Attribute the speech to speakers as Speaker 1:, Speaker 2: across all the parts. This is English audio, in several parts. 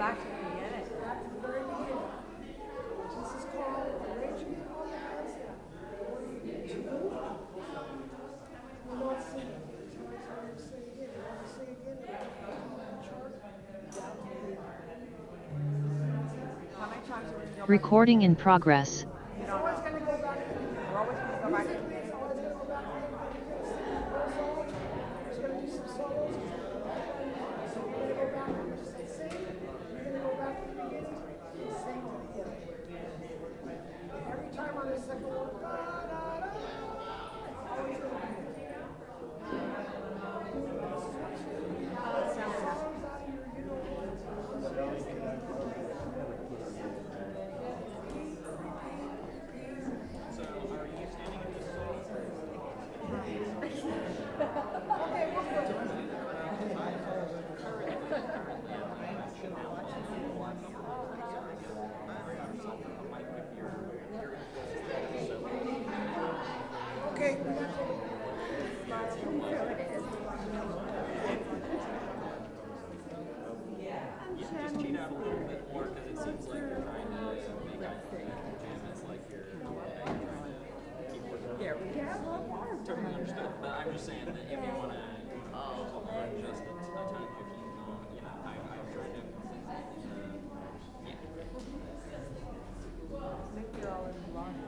Speaker 1: back to the beginning.
Speaker 2: Back to the very beginning. This is called Arrangement on the Concept. 42. We're not singing. It's my turn to sing again. You want to sing again? You want to chart?
Speaker 1: How many times are we going to go back?
Speaker 3: Recording in progress.
Speaker 1: You don't know.
Speaker 2: Always going to go back to the beginning.
Speaker 1: We're always going to go back to the beginning.
Speaker 2: It's always going to go back to the beginning. There's going to be some solos. You're going to go back. I'm going to say sing. You're going to go back to the beginning. Sing to the end. Every time on the second one, da, da, da, it's always going to be there. Okay, we got to
Speaker 4: You just cheat out a little bit more because it seems like you're trying to make out jam as like you're trying to keep working.
Speaker 1: Yeah, we can.
Speaker 4: Totally understood. But I'm just saying that if you want to just a tiny bit, you know, I tried to. Yeah.
Speaker 1: I think you're all in line.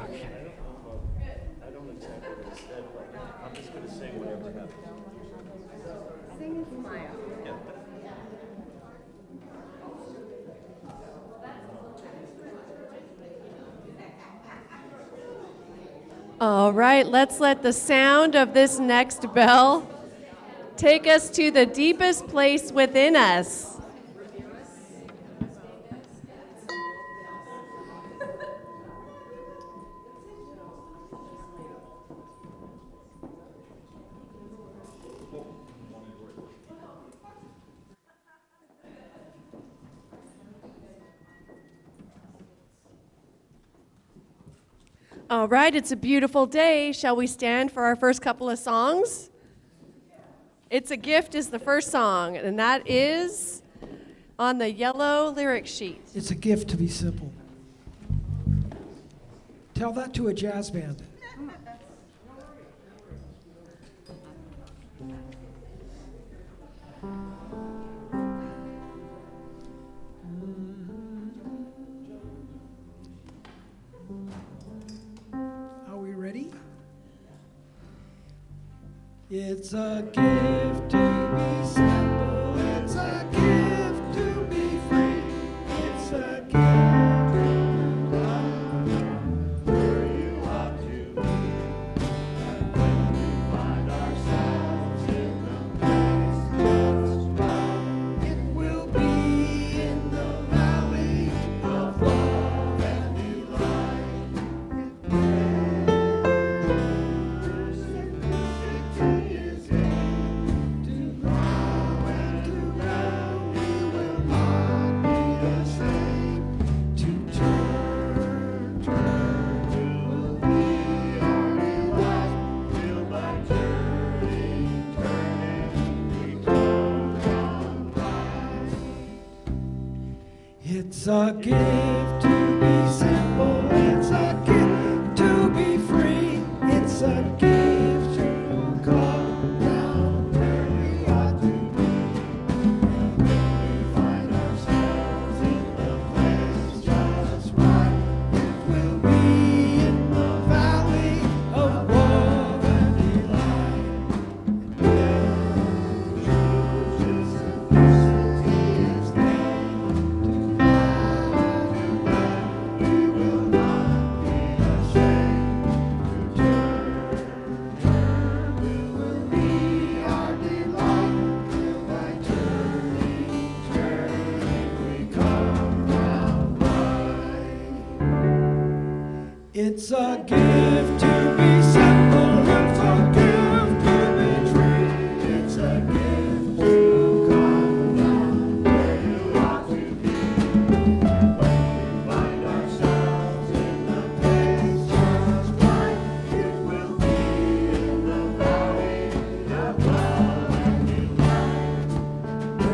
Speaker 4: Okay.
Speaker 5: I don't exactly what it said, but I'm just going to sing whatever happens.
Speaker 1: Sing and smile.
Speaker 4: Yeah.
Speaker 6: All right, let's let the sound of this next bell take us to the deepest place within us. All right, it's a beautiful day. Shall we stand for our first couple of songs? It's a Gift is the first song, and that is on the yellow lyric sheet.
Speaker 2: It's a gift to be simple. Tell that to a jazz band. Are we ready? It's a gift to be simple. It's a gift to be free. It's a gift to love where you ought to be. And when we find ourselves in the place just right, it will be in the valley of love and delight. Simplicity is gain. To grow and to grow, we will not be ashamed. To turn will be our delight. Till by turning, we come down right. It's a gift to be simple. It's a gift to be free. It's a gift to come down where we ought to be. When we find ourselves in the place just right, it will be in the valley of love and delight. And chooses simplicity is gain. To love and love, we will not be ashamed. To turn will be our delight. Till by turning, we come round right. It's a gift to be simple. It's a gift to be free. It's a gift to come down where you ought to be. And when we find ourselves in the place just right, it will be in the valley of love and delight.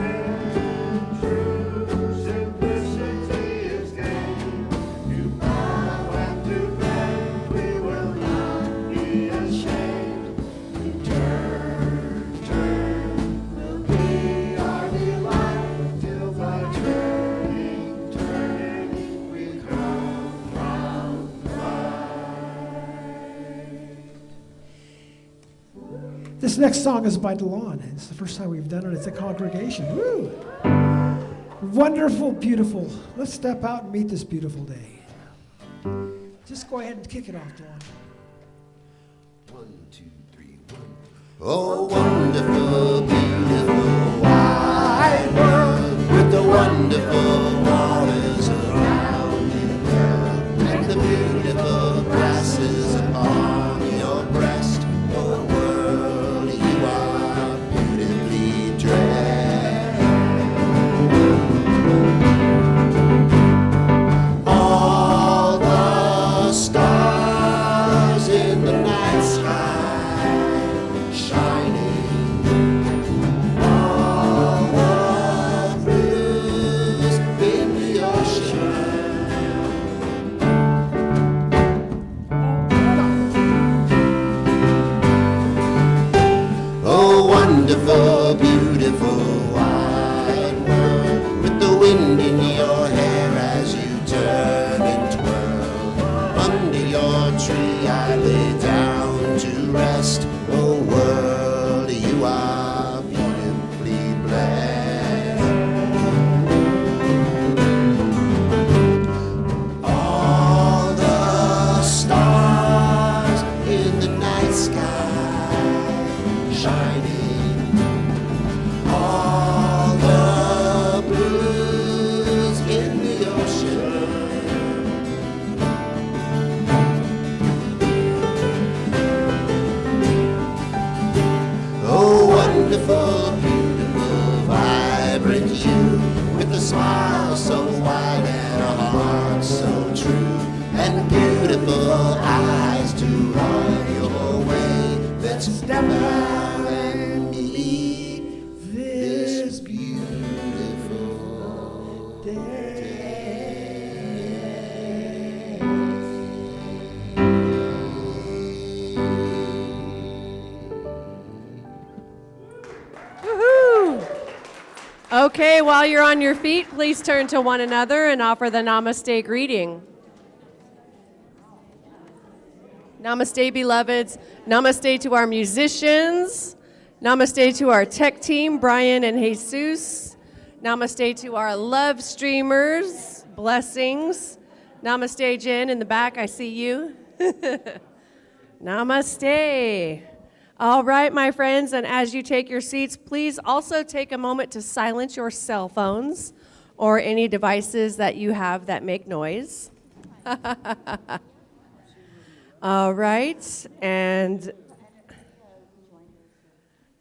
Speaker 2: This next song is by DeLon. It's the first time we've done it as a congregation. Woo! Wonderful, beautiful. Let's step out and meet this beautiful day. Just go ahead and kick it off, DeLon.
Speaker 3: 1, 2, 3, 1. Oh, wonderful, beautiful, wide world with the wonderful waters around you, girl, and the beautiful grasses upon your breast. Oh, world, you are beautifully dressed. All the stars in the night sky shining, all the blues in the ocean. Oh, wonderful, beautiful, wide world with the wind in your hair as you turn and twirl. Under your tree I lay down to rest. Oh, world, you are beautifully blessed. All the stars in the night sky shining, all the blues in the ocean. Oh, wonderful, beautiful, vibrant you, with a smile so wide and a heart so true, and beautiful eyes to run your way. Let's step out and meet this beautiful day.
Speaker 6: Woohoo! Okay, while you're on your feet, please turn to one another and offer the Namaste greeting. Namaste, beloveds. Namaste to our musicians. Namaste to our tech team, Brian and Jesus. Namaste to our love streamers. Blessings. Namaste, Jen, in the back. I see you. Namaste. All right, my friends, and as you take your seats, please also take a moment to silence your cell phones or any devices that you have that make noise. All right, and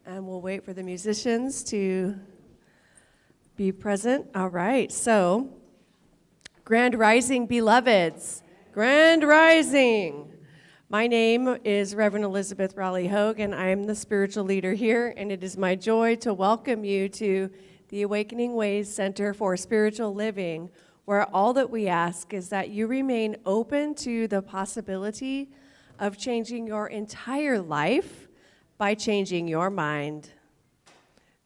Speaker 6: we'll wait for the musicians to be present. All right, so Grand Rising, beloveds. Grand Rising. My name is Reverend Elizabeth Rowley Hogue, and I am the spiritual leader here, and it is my joy to welcome you to the Awakening Ways Center for Spiritual Living, where all that we ask is that you remain open to the possibility of changing your entire life by changing your mind.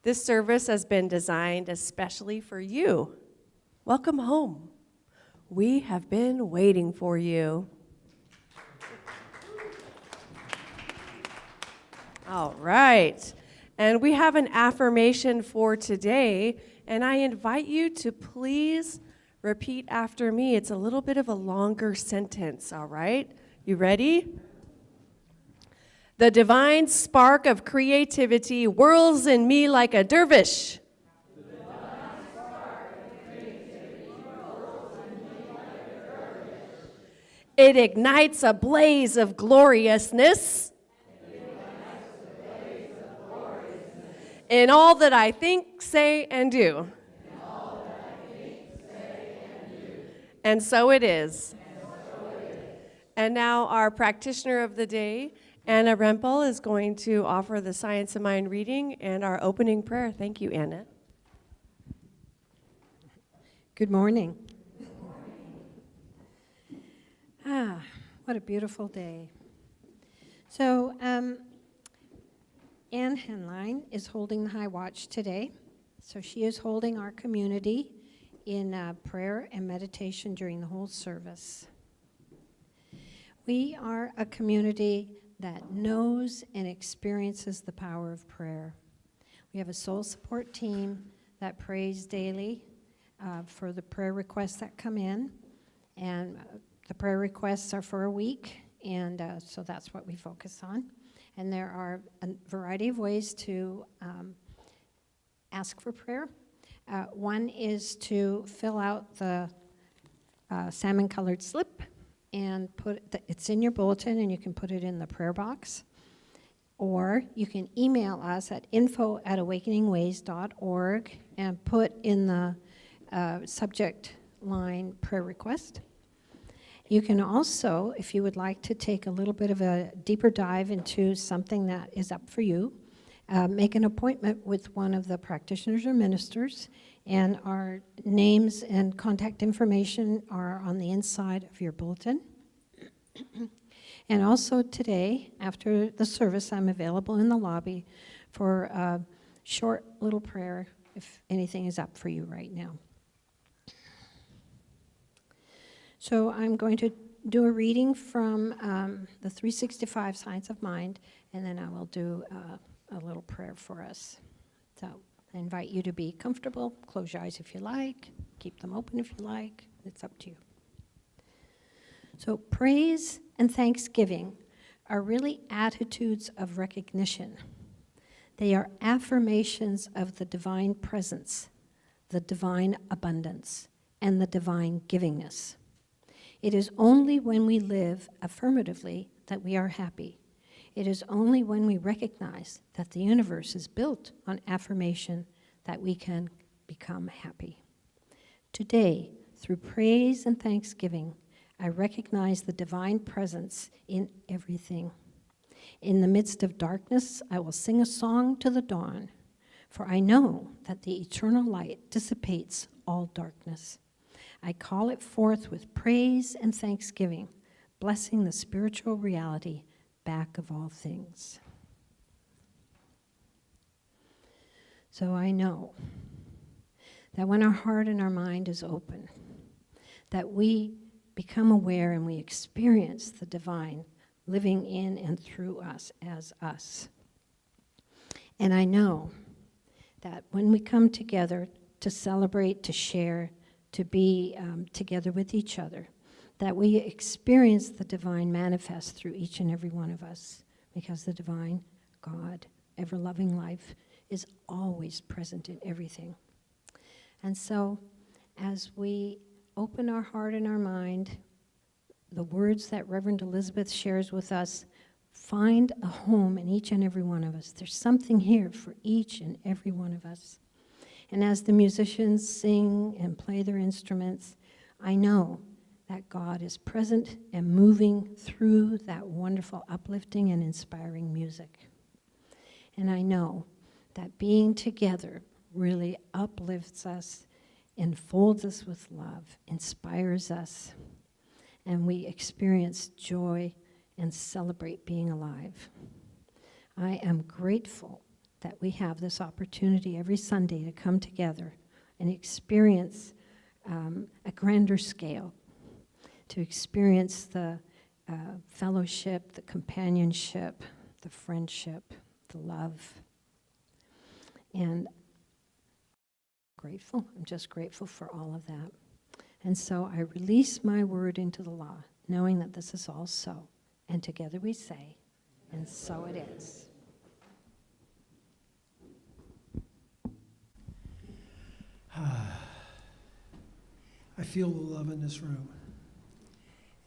Speaker 6: This service has been designed especially for you. Welcome home. We have been waiting for you. All right, and we have an affirmation for today, and I invite you to please repeat after me. It's a little bit of a longer sentence, all right? You ready? The divine spark of creativity whirls in me like a dervish. It ignites a blaze of gloriousness. In all that I think, say, and do. And so it is. And now our practitioner of the day, Anna Rempel, is going to offer the Science of Mind reading and our opening prayer. Thank you, Anna.
Speaker 7: Good morning. What a beautiful day. So, Anne Henline is holding the High Watch today. So she is holding our community in prayer and meditation during the whole service. We are a community that knows and experiences the power of prayer. We have a soul support team that prays daily for the prayer requests that come in. And the prayer requests are for a week, and so that's what we focus on. And there are a variety of ways to ask for prayer. One is to fill out the salmon-colored slip and it's in your bulletin, and you can put it in the prayer box. Or you can email us at info@awakeningways.org and put in the subject line prayer request. You can also, if you would like to take a little bit of a deeper dive into something that is up for you, make an appointment with one of the practitioners or ministers, and our names and contact information are on the inside of your bulletin. And also today, after the service, I'm available in the lobby for a short little prayer if anything is up for you right now. So I'm going to do a reading from the 365 Science of Mind, and then I will do a little prayer for us. So I invite you to be comfortable. Close your eyes if you like. Keep them open if you like. It's up to you. So praise and thanksgiving are really attitudes of recognition. They are affirmations of the divine presence, the divine abundance, and the divine givingness. It is only when we live affirmatively that we are happy. It is only when we recognize that the universe is built on affirmation that we can become happy. Today, through praise and thanksgiving, I recognize the divine presence in everything. In the midst of darkness, I will sing a song to the dawn, for I know that the eternal light dissipates all darkness. I call it forth with praise and thanksgiving, blessing the spiritual reality back of all things. So I know that when our heart and our mind is open, that we become aware and we experience the divine living in and through us as us. And I know that when we come together to celebrate, to share, to be together with each other, that we experience the divine manifest through each and every one of us, because the divine God, ever-loving life, is always present in everything. And so, as we open our heart and our mind, the words that Reverend Elizabeth shares with us find a home in each and every one of us. There's something here for each and every one of us. And as the musicians sing and play their instruments, I know that God is present and moving through that wonderful, uplifting and inspiring music. And I know that being together really uplifts us, enfolds us with love, inspires us, and we experience joy and celebrate being alive. I am grateful that we have this opportunity every Sunday to come together and experience a grander scale, to experience the fellowship, the companionship, the friendship, the love. And grateful, I'm just grateful for all of that. And so I release my word into the law, knowing that this is all so. And together we say, and so it is.
Speaker 2: I feel the love in this room.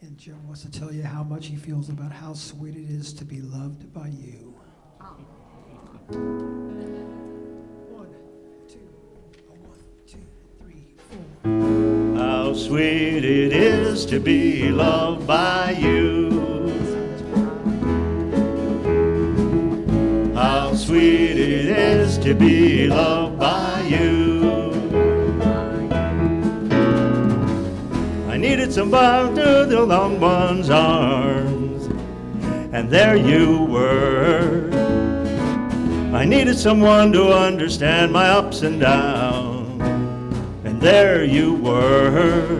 Speaker 2: And Joe wants to tell you how much he feels about how sweet it is to be loved by you.
Speaker 1: Oh.
Speaker 2: 1, 2, 3, 4.
Speaker 5: How sweet it is to be loved by you. How sweet it is to be loved by you. I needed somebody to the long one's arms, and there you were. I needed someone to understand my ups and downs, and there you were.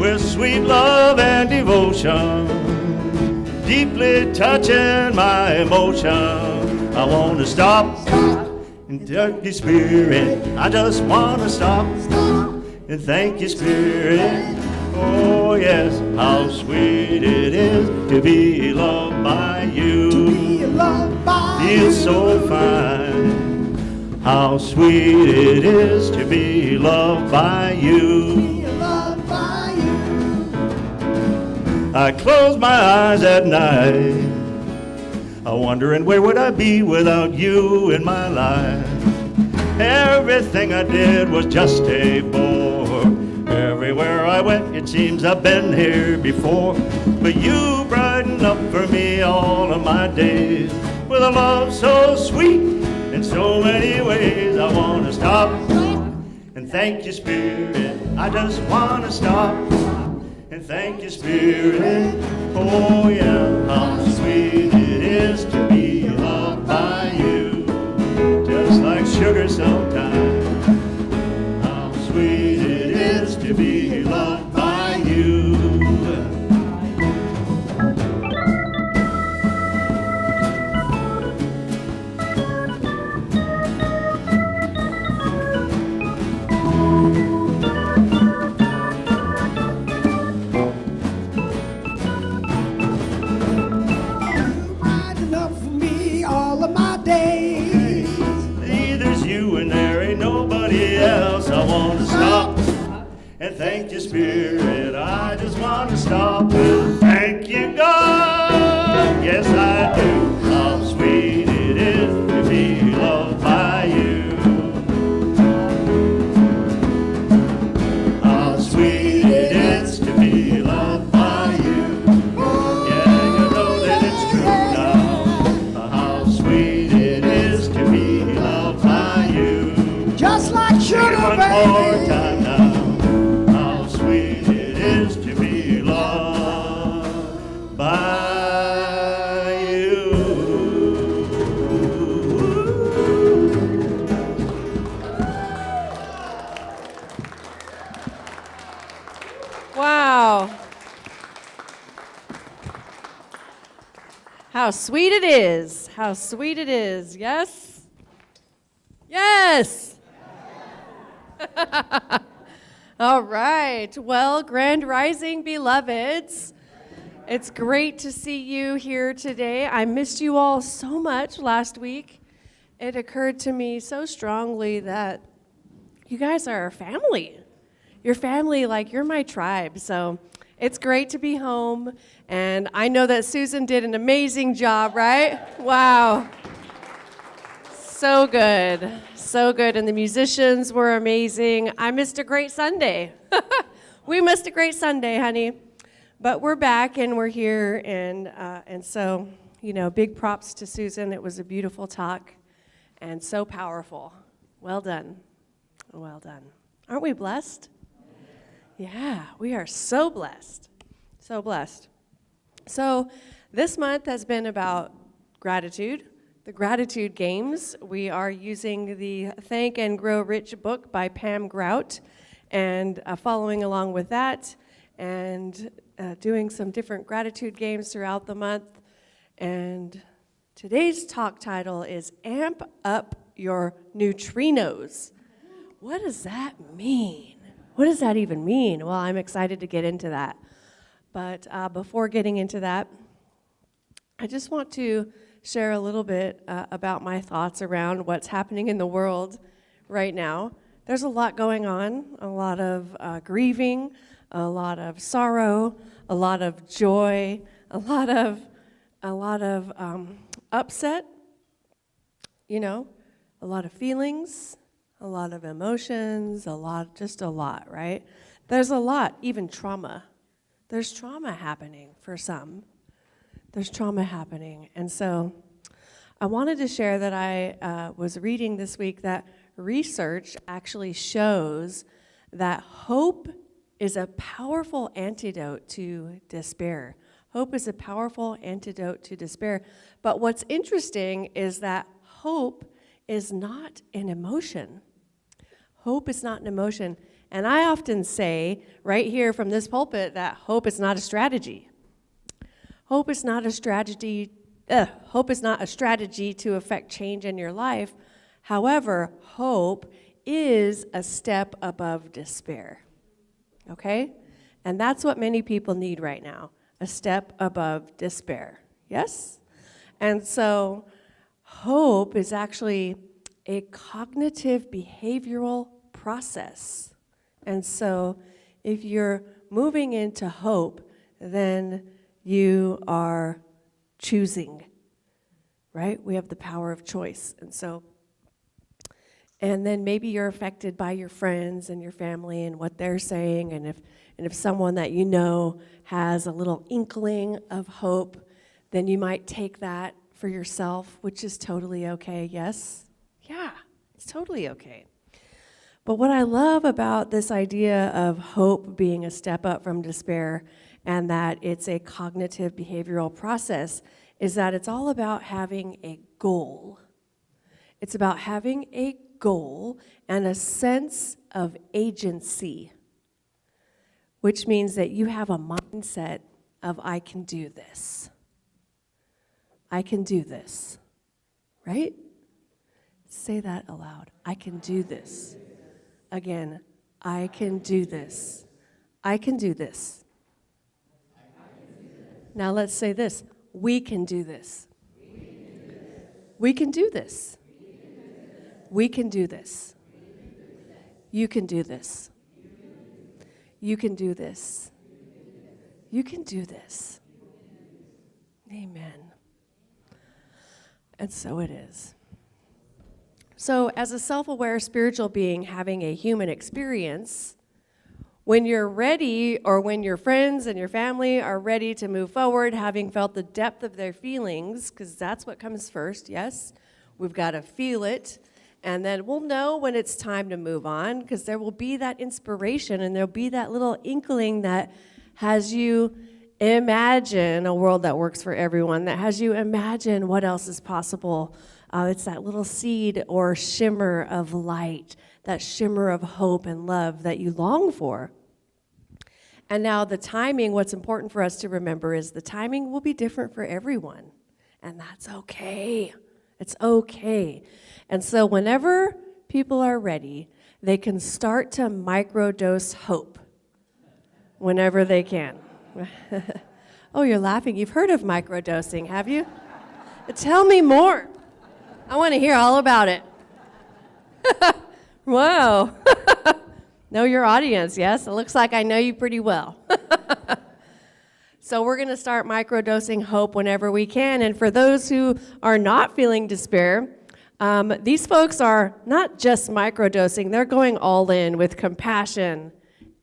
Speaker 5: With sweet love and devotion, deeply touching my emotion. I want to stop and thank you, Spirit. I just want to stop and thank you, Spirit. Oh yes, how sweet it is to be loved by you. Feels so fine. How sweet it is to be loved by you. I close my eyes at night, wondering where would I be without you in my life. Everything I did was just a bore. Everywhere I went, it seems I've been here before. But you brighten up for me all of my days with a love so sweet in so many ways. I want to stop and thank you, Spirit. I just want to stop and thank you, Spirit. Oh yeah, how sweet it is to be loved by you. Just like sugar sometimes. How sweet it is to be loved by you. And thank you, Spirit. I just want to stop and thank you, God. Yes, I do. How sweet it is to be loved by you. How sweet it is to be loved by you. Yeah, you know that it's true now. How sweet it is to be loved by you.
Speaker 2: Just like sugar,
Speaker 5: one
Speaker 2: baby.
Speaker 5: more time now. To be loved by you.
Speaker 6: Wow. How sweet it is. How sweet it is. Yes? Yes. All right. Well, Grand Rising beloveds. It's great to see you here today. I missed you all so much last week. It occurred to me so strongly that you guys are a family. You're family, like you're my tribe. So it's great to be home. And I know that Susan did an amazing job, right? Wow. So good. So good. And the musicians were amazing. I missed a great Sunday. We missed a great Sunday, honey. But we're back and we're here. And so, you know, big props to Susan. It was a beautiful talk and so powerful. Well done. Well done. Aren't we blessed? Yeah, we are so blessed. So blessed. So this month has been about gratitude. The Gratitude Games. We are using the Thank and Grow Rich book by Pam Grout and following along with that and doing some different gratitude games throughout the month. And today's talk title is Amp Up Your Neutrinos. What does that mean? What does that even mean? Well, I'm excited to get into that. But before getting into that, I just want to share a little bit about my thoughts around what's happening in the world right now. There's a lot going on, a lot of grieving, a lot of sorrow, a lot of joy, a lot of upset, you know, a lot of feelings, a lot of emotions, just a lot, right? There's a lot, even trauma. There's trauma happening for some. There's trauma happening. And so I wanted to share that I was reading this week that research actually shows that hope is a powerful antidote to despair. Hope is a powerful antidote to despair. But what's interesting is that hope is not an emotion. Hope is not an emotion. And I often say right here from this pulpit that hope is not a strategy. Hope is not a strategy. Hope is not a strategy to affect change in your life. However, hope is a step above despair. Okay? And that's what many people need right now, a step above despair. Yes? And so hope is actually a cognitive behavioral process. And so if you're moving into hope, then you are choosing, right? We have the power of choice. And then maybe you're affected by your friends and your family and what they're saying, and if someone that you know has a little inkling of hope, then you might take that for yourself, which is totally okay. Yes? Yeah, it's totally okay. But what I love about this idea of hope being a step up from despair and that it's a cognitive behavioral process is that it's all about having a goal. It's about having a goal and a sense of agency, which means that you have a mindset of, I can do this. I can do this, right? Say that aloud. I can do this. Again, I can do this. I can do this. Now let's say this. We can do this. We can do this. We can do this. You can do this. You can do this. You can do this. Amen. And so it is. So as a self-aware spiritual being having a human experience, when you're ready, or when your friends and your family are ready to move forward, having felt the depth of their feelings, because that's what comes first, yes? We've got to feel it, and then we'll know when it's time to move on, because there will be that inspiration, and there'll be that little inkling that has you imagine a world that works for everyone, that has you imagine what else is possible. It's that little seed or shimmer of light, that shimmer of hope and love that you long for. And now the timing, what's important for us to remember is the timing will be different for everyone. And that's okay. It's okay. And so whenever people are ready, they can start to microdose hope whenever they can. Oh, you're laughing. You've heard of microdosing, have you? Tell me more. I want to hear all about it. Whoa. Know your audience, yes? It looks like I know you pretty well. So we're going to start microdosing hope whenever we can. And for those who are not feeling despair, these folks are not just microdosing, they're going all in with compassion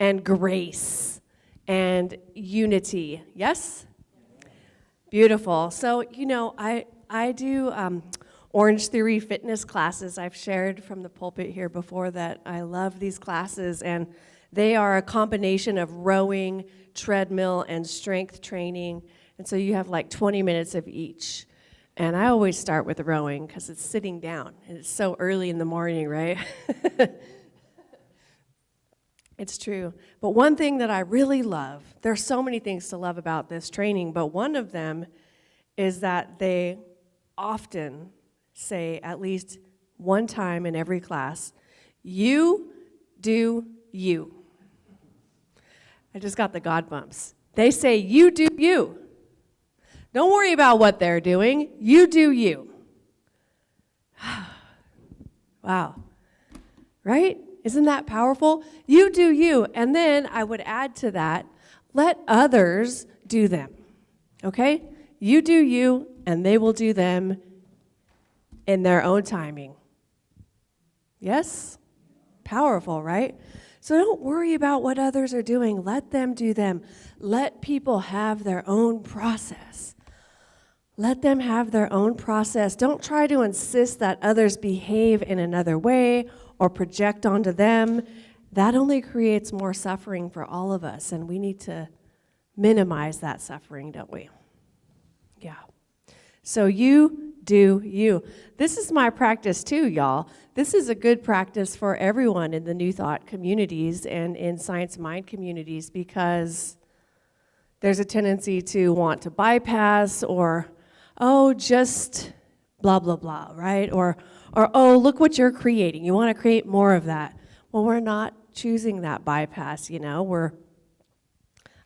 Speaker 6: and grace and unity. Yes? Beautiful. So, I do Orange Theory fitness classes. I've shared from the pulpit here before that I love these classes, and they are a combination of rowing, treadmill, and strength training. And so you have like 20 minutes of each. And I always start with rowing because it's sitting down, and it's so early in the morning, right? It's true. But one thing that I really love, there's so many things to love about this training, but one of them is that they often say, at least one time in every class, you do you. I just got the God bumps. They say, you do you. Don't worry about what they're doing. You do you. Wow. Right? Isn't that powerful? You do you. And then I would add to that, let others do them. Okay? You do you, and they will do them in their own timing. Yes? Powerful, right? So don't worry about what others are doing. Let them do them. Let people have their own process. Let them have their own process. Don't try to insist that others behave in another way or project onto them. That only creates more suffering for all of us, and we need to minimize that suffering, don't we? Yeah. So you do you. This is my practice too, y'all. This is a good practice for everyone in the New Thought communities and in Science Mind communities, because there's a tendency to want to bypass or, oh, just blah, blah, blah, right? Or oh, look what you're creating. You want to create more of that. Well, we're not choosing that bypass, you know. We're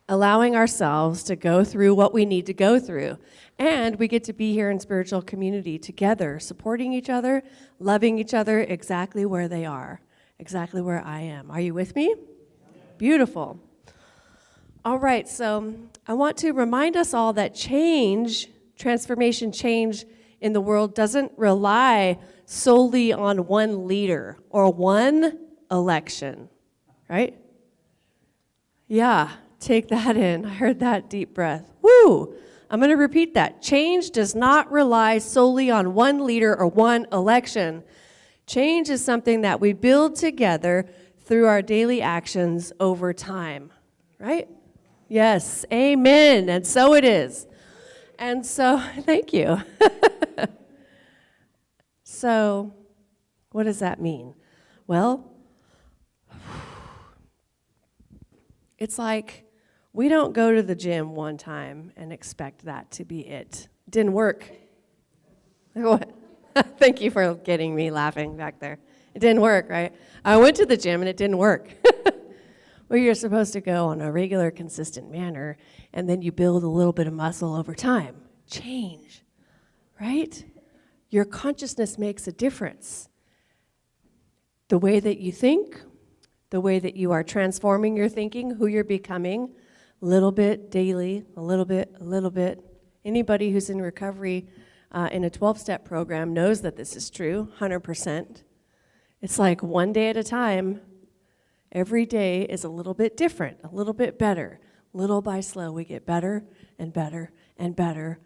Speaker 6: allowing ourselves to go through what we need to go through. And we get to be here in spiritual community together, supporting each other, loving each other exactly where they are, exactly where I am. Are you with me? Beautiful. All right, so I want to remind us all that change, transformation change in the world doesn't rely solely on one leader or one election, right? Yeah, take that in. I heard that deep breath. Woo! I'm going to repeat that. Change does not rely solely on one leader or one election. Change is something that we build together through our daily actions over time, right? Yes, amen, and so it is. And so, thank you. So, what does that mean? Well, it's like we don't go to the gym one time and expect that to be it. Didn't work. What? Thank you for getting me laughing back there. It didn't work, right? I went to the gym and it didn't work. Well, you're supposed to go on a regular, consistent manner, and then you build a little bit of muscle over time. Change, right? Your consciousness makes a difference. The way that you think, the way that you are transforming your thinking, who you're becoming, a little bit daily, a little bit, a little bit. Anybody who's in recovery in a 12-step program knows that this is true, 100%. It's like one day at a time. Every day is a little bit different, a little bit better. Little by slow, we get better and better and better.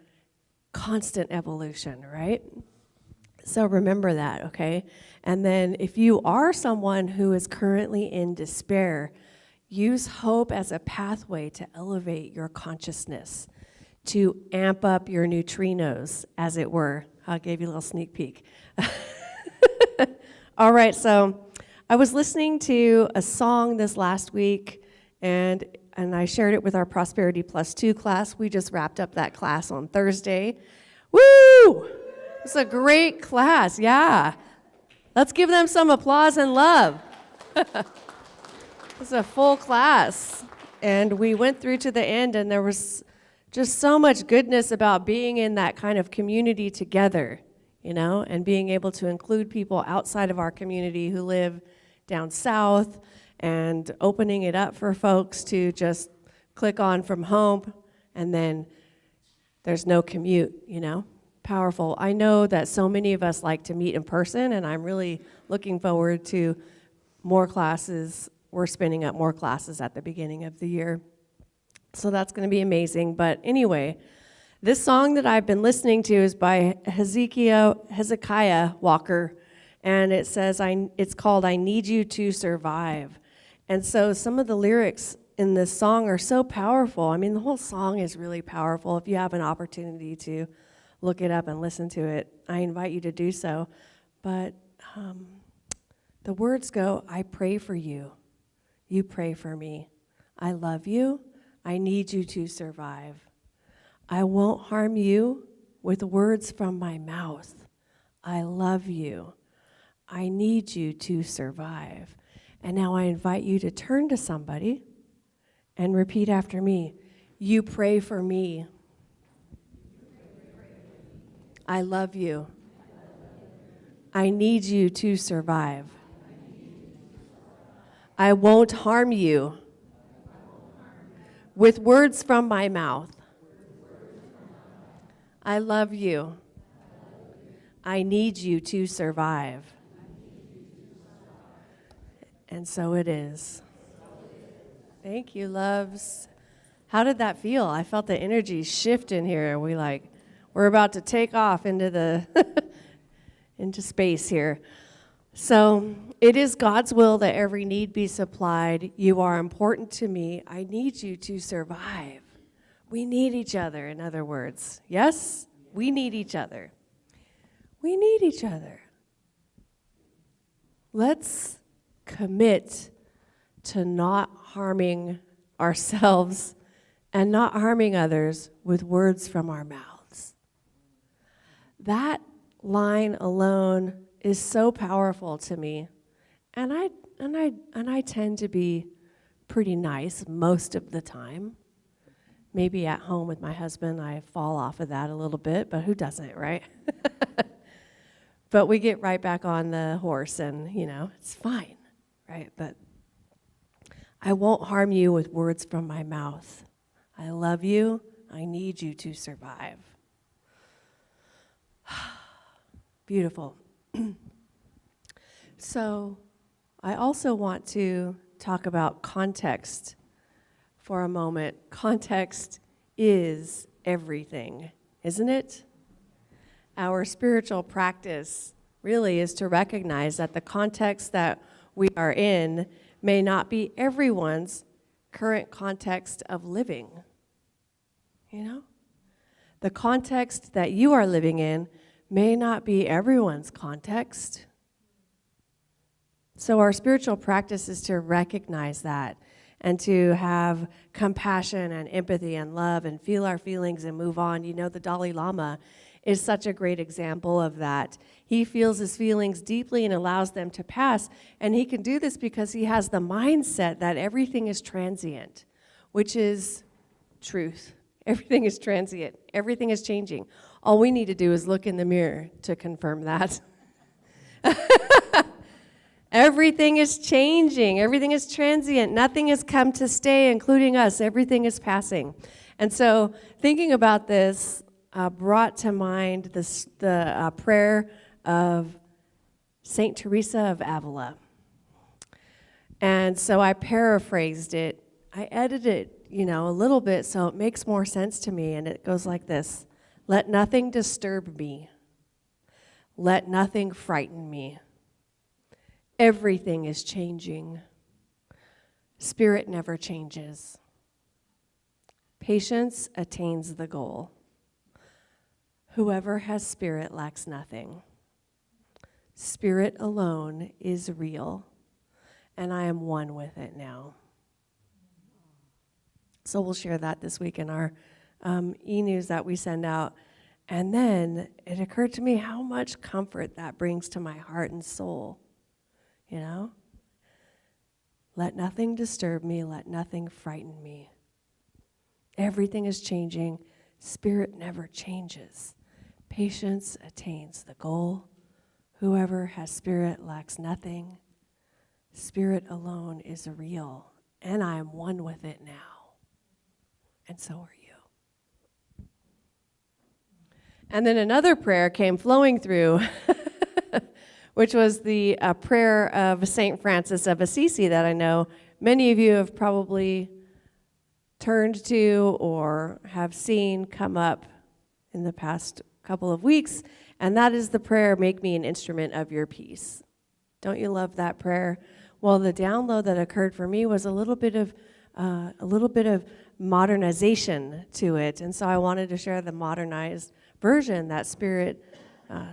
Speaker 6: Constant evolution, right? So remember that, okay? And then if you are someone who is currently in despair, use hope as a pathway to elevate your consciousness, to amp up your neutrinos, as it were. I gave you a little sneak peek. All right, so I was listening to a song this last week, and I shared it with our Prosperity Plus 2 class. We just wrapped up that class on Thursday. Woo! It's a great class, yeah. Let's give them some applause and love. It's a full class, and we went through to the end, and there was just so much goodness about being in that kind of community together, you know, and being able to include people outside of our community who live down south, and opening it up for folks to just click on from home, and then there's no commute, you know? Powerful. I know that so many of us like to meet in person, and I'm really looking forward to more classes. We're spinning up more classes at the beginning of the year. So that's going to be amazing. But anyway, this song that I've been listening to is by Hezekiah Walker, and it says, it's called I Need You to Survive. And so some of the lyrics in this song are so powerful. I mean, the whole song is really powerful. If you have an opportunity to look it up and listen to it, I invite you to do so. But the words go, I pray for you. You pray for me. I love you. I need you to survive. I won't harm you with words from my mouth. I love you. I need you to survive. And now I invite you to turn to somebody and repeat after me. You pray for me. I love you. I need you to survive. I won't harm you with words from my mouth. I love you. I need you to survive. And so it is. Thank you, loves. How did that feel? I felt the energy shift in here. We're about to take off into into space here. So it is God's will that every need be supplied. You are important to me. I need you to survive. We need each other, in other words. Yes, we need each other. We need each other. Let's commit to not harming ourselves and not harming others with words from our mouths. That line alone is so powerful to me. And I tend to be pretty nice most of the time. Maybe at home with my husband, I fall off of that a little bit, but who doesn't, right? But we get right back on the horse and, it's fine, right? But I won't harm you with words from my mouth. I love you. I need you to survive. Beautiful. So I also want to talk about context for a moment. Context is everything, isn't it? Our spiritual practice really is to recognize that the context that we are in may not be everyone's current context of living. The context that you are living in may not be everyone's context. So our spiritual practice is to recognize that and to have compassion and empathy and love and feel our feelings and move on. The Dalai Lama is such a great example of that. He feels his feelings deeply and allows them to pass, and he can do this because he has the mindset that everything is transient, which is truth. Everything is transient. Everything is changing. All we need to do is look in the mirror to confirm that. Everything is changing. Everything is transient. Nothing has come to stay, including us. Everything is passing. And so thinking about this brought to mind the prayer of St. Teresa of Avila. And so I paraphrased it. I edited it, a little bit so it makes more sense to me. And it goes like this. Let nothing disturb me. Let nothing frighten me. Everything is changing. Spirit never changes. Patience attains the goal. Whoever has spirit lacks nothing. Spirit alone is real, and I am one with it now. So we'll share that this week in our e-news that we send out. And then it occurred to me how much comfort that brings to my heart and soul. Let nothing disturb me, let nothing frighten me. Everything is changing. Spirit never changes. Patience attains the goal. Whoever has spirit lacks nothing. Spirit alone is real, and I am one with it now. And so are you. And then another prayer came flowing through, which was the prayer of St. Francis of Assisi that I know many of you have probably turned to or have seen come up in the past couple of weeks, and that is the prayer, make me an instrument of your peace. Don't you love that prayer? Well, the download that occurred for me was a little bit of modernization to it, and so I wanted to share the modernized version that Spirit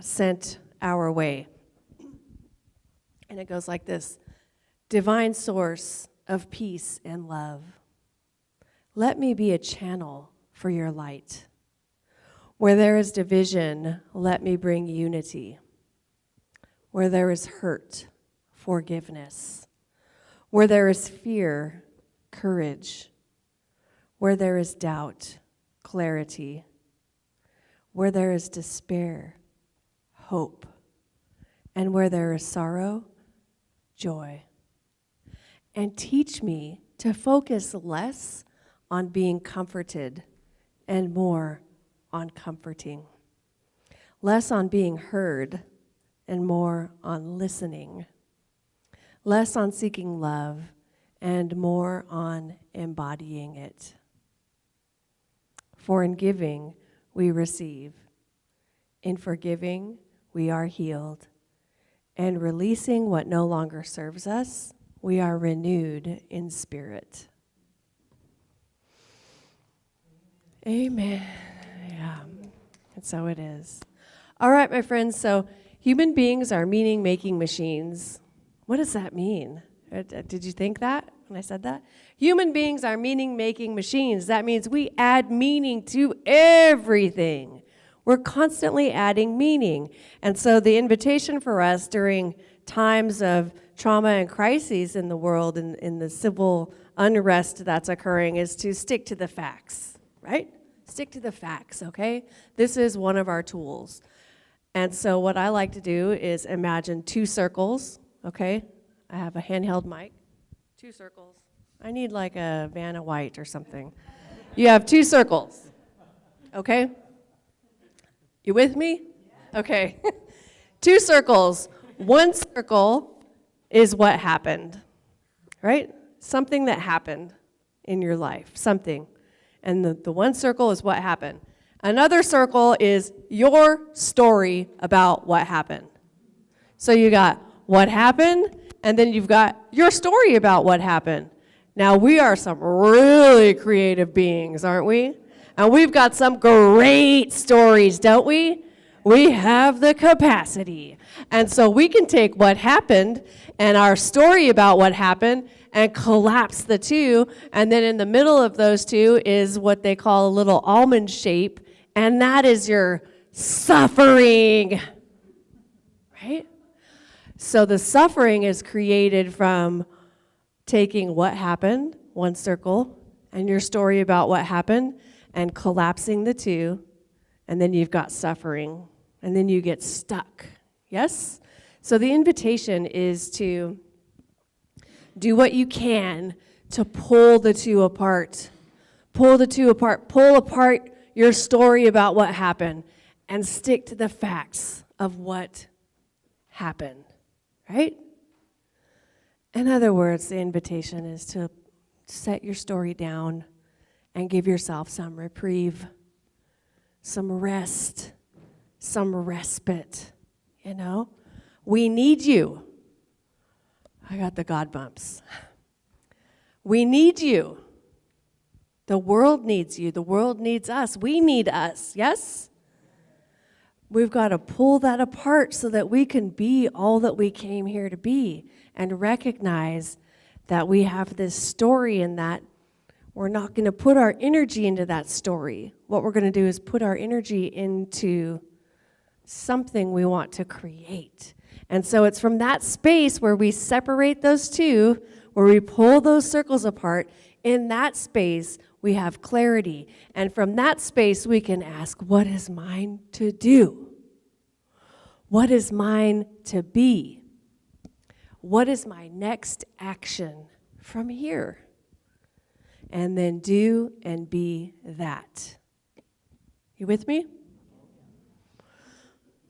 Speaker 6: sent our way. And it goes like this. Divine source of peace and love, let me be a channel for your light. Where there is division, let me bring unity. Where there is hurt, forgiveness. Where there is fear, courage. Where there is doubt, clarity. Where there is despair, hope. And where there is sorrow, joy. And teach me to focus less on being comforted and more on comforting. Less on being heard and more on listening. Less on seeking love and more on embodying it. For in giving, we receive. In forgiving, we are healed. And releasing what no longer serves us, we are renewed in spirit. Amen. Yeah, and so it is. All right, my friends, so human beings are meaning-making machines. What does that mean? Did you think that? when I said that? Human beings are meaning-making machines. That means we add meaning to everything. We're constantly adding meaning. And so the invitation for us during times of trauma and crises in the world, in the civil unrest that's occurring, is to stick to the facts, right? Stick to the facts, okay? This is one of our tools. And so what I like to do is imagine 2 circles, okay? I have a handheld mic, 2 circles. I need like a Vanna White or something. You have 2 circles, okay? You with me? Okay. 2 circles. 1 circle is what happened, right? Something that happened in your life, something. And the 1 circle is what happened. Another circle is your story about what happened. So you got what happened, and then you've got your story about what happened. Now, we are some really creative beings, aren't we? And we've got some great stories, don't we? We have the capacity. And so we can take what happened and our story about what happened and collapse the 2. And then in the middle of those 2 is what they call a little almond shape. And that is your suffering, right? So the suffering is created from taking what happened, 1 circle, and your story about what happened, and collapsing the 2, and then you've got suffering, and then you get stuck. Yes? So the invitation is to do what you can to pull the 2 apart. Pull the 2 apart. Pull apart your story about what happened and stick to the facts of what happened, right? In other words, the invitation is to set your story down and give yourself some reprieve, some rest, some respite, you know? We need you. I got the God bumps. We need you. The world needs you. The world needs us. We need us, yes? We've got to pull that apart so that we can be all that we came here to be and recognize that we have this story and that we're not going to put our energy into that story. What we're going to do is put our energy into something we want to create. And so it's from that space where we separate those 2, where we pull those circles apart. In that space, we have clarity. And from that space, we can ask, what is mine to do? What is mine to be? What is my next action from here? And then do and be that. You with me?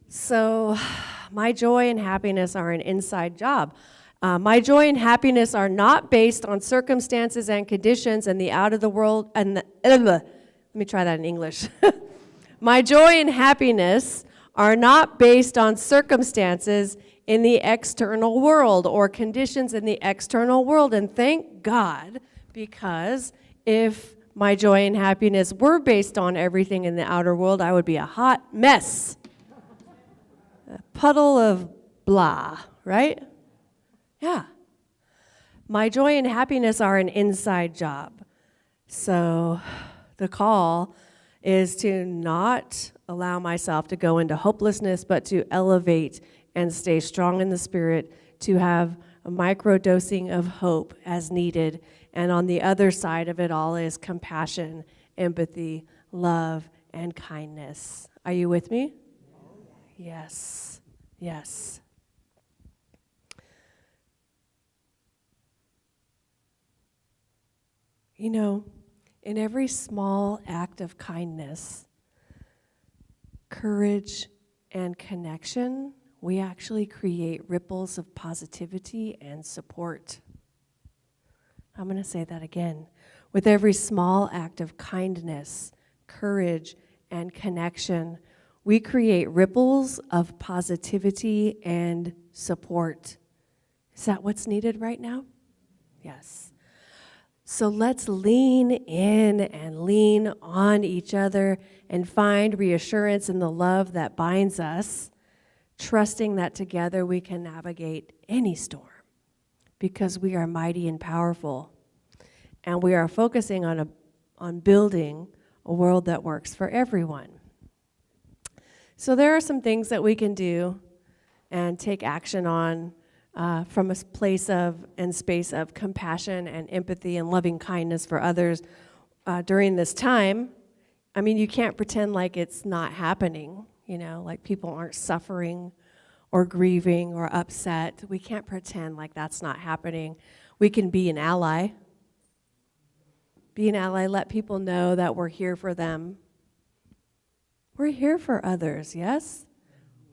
Speaker 6: So, my joy and happiness are an inside job. My joy and happiness are not based on circumstances and conditions and the out of the world. Let me try that in English. My joy and happiness are not based on circumstances in the external world or conditions in the external world. And thank God, because if my joy and happiness were based on everything in the outer world, I would be a hot mess. A puddle of blah, right? Yeah. My joy and happiness are an inside job. So the call is to not allow myself to go into hopelessness, but to elevate and stay strong in the spirit, to have a micro-dosing of hope as needed. And on the other side of it all is compassion, empathy, love, and kindness. Are you with me? Yes. Yes. You know, in every small act of kindness, courage, and connection, we actually create ripples of positivity and support. I'm going to say that again. With every small act of kindness, courage, and connection, we create ripples of positivity and support. Is that what's needed right now? Yes. So let's lean in and lean on each other and find reassurance in the love that binds us, trusting that together we can navigate any storm. because we are mighty and powerful. And we are focusing on building a world that works for everyone. So there are some things that we can do and take action on from a place of and space of compassion and empathy and loving kindness for others during this time. I mean, you can't pretend like it's not happening, like people aren't suffering or grieving or upset. We can't pretend like that's not happening. We can be an ally. Be an ally, let people know that we're here for them. We're here for others, yes?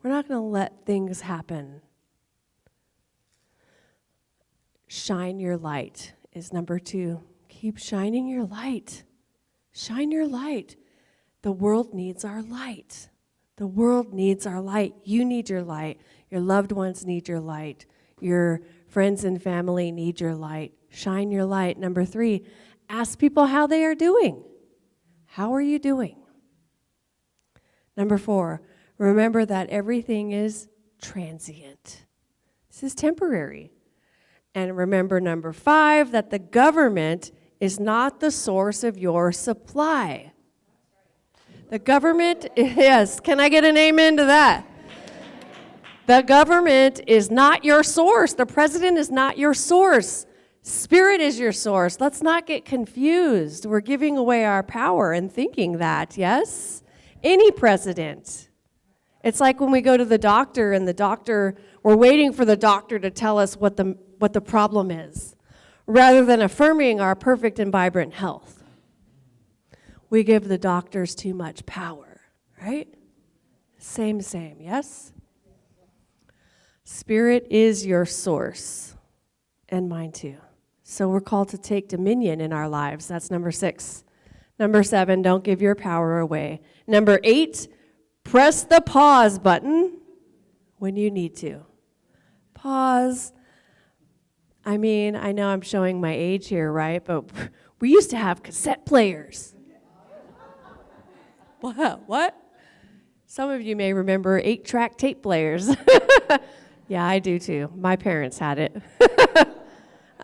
Speaker 6: We're not going to let things happen. Shine your light is number 2. Keep shining your light. Shine your light. The world needs our light. The world needs our light. You need your light. Your loved ones need your light. Your friends and family need your light. Shine your light. Number 3, ask people how they are doing. How are you doing? Number 4, remember that everything is transient. This is temporary. And remember, number 5, that the government is not the source of your supply. The government, yes, can I get an amen to that? The government is not your source. The president is not your source. Spirit is your source. Let's not get confused. We're giving away our power and thinking that, yes? Any president. It's like when we go to the doctor and we're waiting for the doctor to tell us what the problem is, rather than affirming our perfect and vibrant health. We give the doctors too much power, right? Same, yes? Spirit is your source, and mine too. So we're called to take dominion in our lives. That's number 6. Number 7, don't give your power away. Number 8, press the pause button when you need to. Pause. I mean, I know I'm showing my age here, right? But we used to have cassette players. What? Some of you may remember 8-track tape players. Yeah, I do too. My parents had it.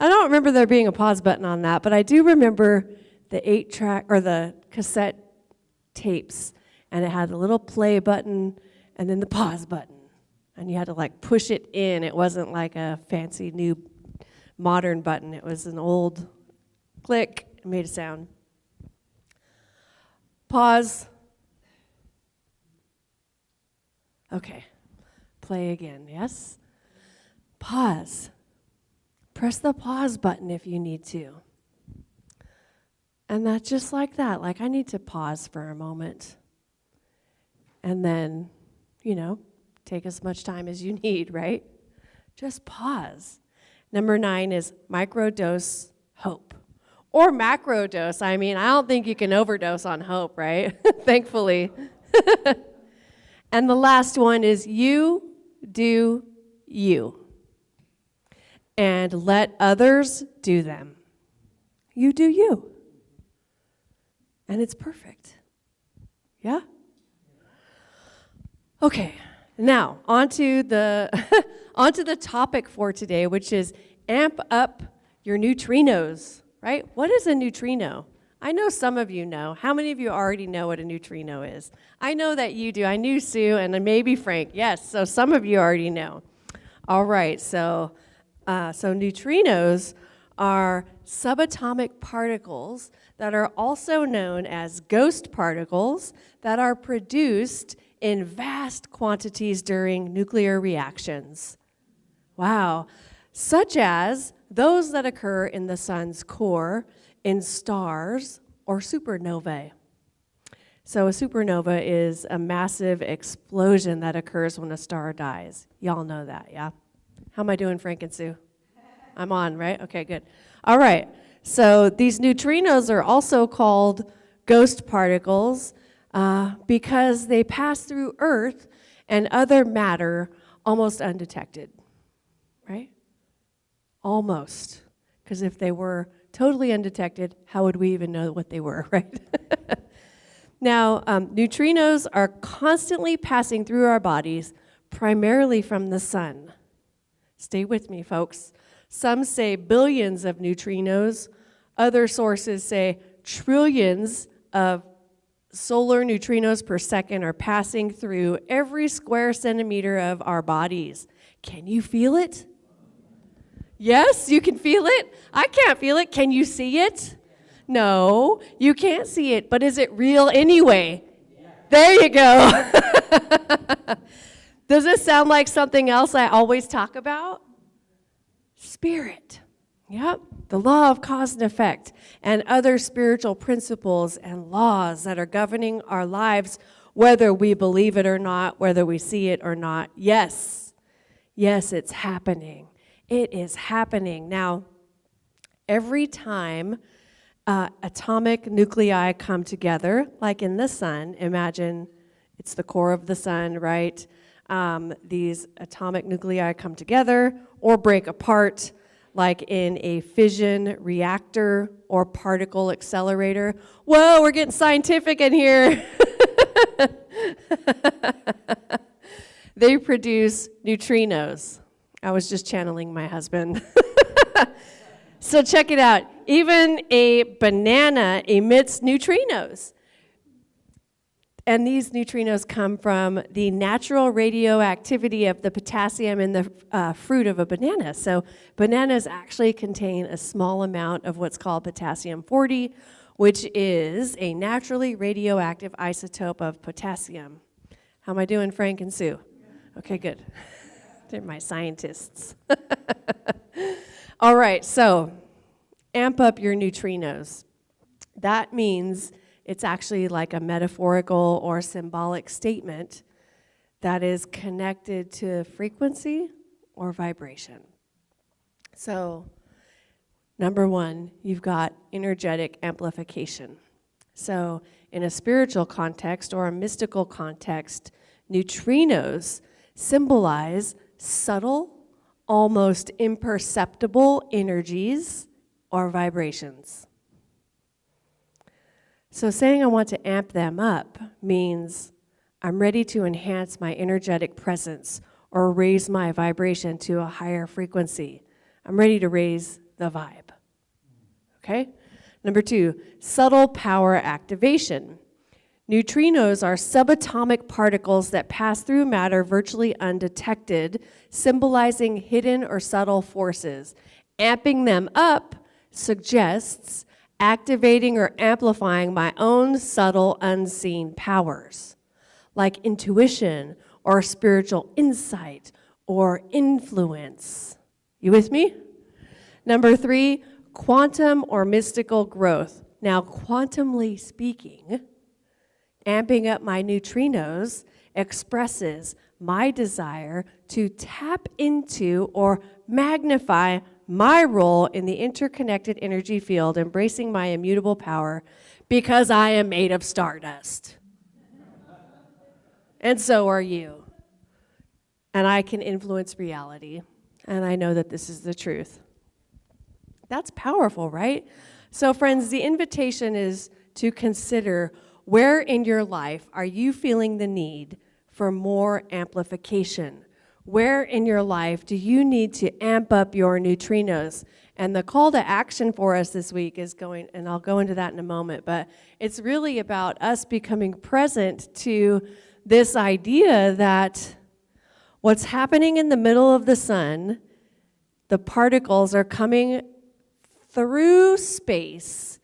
Speaker 6: I don't remember there being a pause button on that, but I do remember the 8-track or the cassette tapes, and it had a little play button and then the pause button. And you had to like push it in. It wasn't like a fancy new modern button. It was an old click. It made a sound. Pause. Okay. Play again, yes? Pause. Press the pause button if you need to. And that's just like that. Like, I need to pause for a moment. And then, take as much time as you need, right? Just pause. Number 9 is microdose hope. Or macrodose. I mean, I don't think you can overdose on hope, right? Thankfully. And the last one is you do you. And let others do them. You do you. And it's perfect. Yeah? Okay, now onto the topic for today, which is amp up your neutrinos, right? What is a neutrino? I know some of you know. How many of you already know what a neutrino is? I know that you do. I knew Sue and maybe Frank. Yes, so some of you already know. All right, so neutrinos are subatomic particles that are also known as ghost particles that are produced in vast quantities during nuclear reactions. Wow. Such as those that occur in the sun's core, in stars, or supernovae. So a supernova is a massive explosion that occurs when a star dies. Y'all know that, yeah? How am I doing, Frank and Sue? I'm on, right? Okay, good. All right. So these neutrinos are also called ghost particles because they pass through Earth and other matter almost undetected, right? Almost. Because if they were totally undetected, how would we even know what they were, right? Now, neutrinos are constantly passing through our bodies, primarily from the sun. Stay with me, folks. Some say billions of neutrinos. Other sources say trillions of solar neutrinos per second are passing through every square centimeter of our bodies. Can you feel it? Yes, you can feel it? I can't feel it. Can you see it? No, you can't see it, but is it real anyway? There you go. Does this sound like something else I always talk about? Spirit. Yep, the law of cause and effect and other spiritual principles and laws that are governing our lives, whether we believe it or not, whether we see it or not. Yes, it's happening. It is happening. Now, every time atomic nuclei come together, like in the sun, imagine it's the core of the sun, right? These atomic nuclei come together or break apart, like in a fission reactor or particle accelerator. Whoa, we're getting scientific in here. They produce neutrinos. I was just channeling my husband. So check it out. Even a banana emits neutrinos. And these neutrinos come from the natural radioactivity of the potassium in the fruit of a banana. So bananas actually contain a small amount of what's called potassium-40, which is a naturally radioactive isotope of potassium. How am I doing, Frank and Sue? Okay, good. They're my scientists. All right, so amp up your neutrinos. That means it's actually like a metaphorical or symbolic statement that is connected to frequency or vibration. So, number one, you've got energetic amplification. So, in a spiritual context or a mystical context, neutrinos symbolize subtle, almost imperceptible energies or vibrations. So saying I want to amp them up means I'm ready to enhance my energetic presence or raise my vibration to a higher frequency. I'm ready to raise the vibe. Okay? Number two, subtle power activation. Neutrinos are subatomic particles that pass through matter virtually undetected, symbolizing hidden or subtle forces. Amping them up suggests activating or amplifying my own subtle, unseen powers, like intuition or spiritual insight or influence. You with me? Number three, quantum or mystical growth. Now, quantumly speaking, amping up my neutrinos expresses my desire to tap into or magnify my role in the interconnected energy field, embracing my immutable power because I am made of stardust. And so are you. And I can influence reality. And I know that this is the truth. That's powerful, right? So friends, the invitation is to consider where in your life are you feeling the need for more amplification? Where in your life do you need to amp up your neutrinos? And the call to action for us this week is going, and I'll go into that in a moment, but it's really about us becoming present to this idea that what's happening in the middle of the sun, the particles are coming through space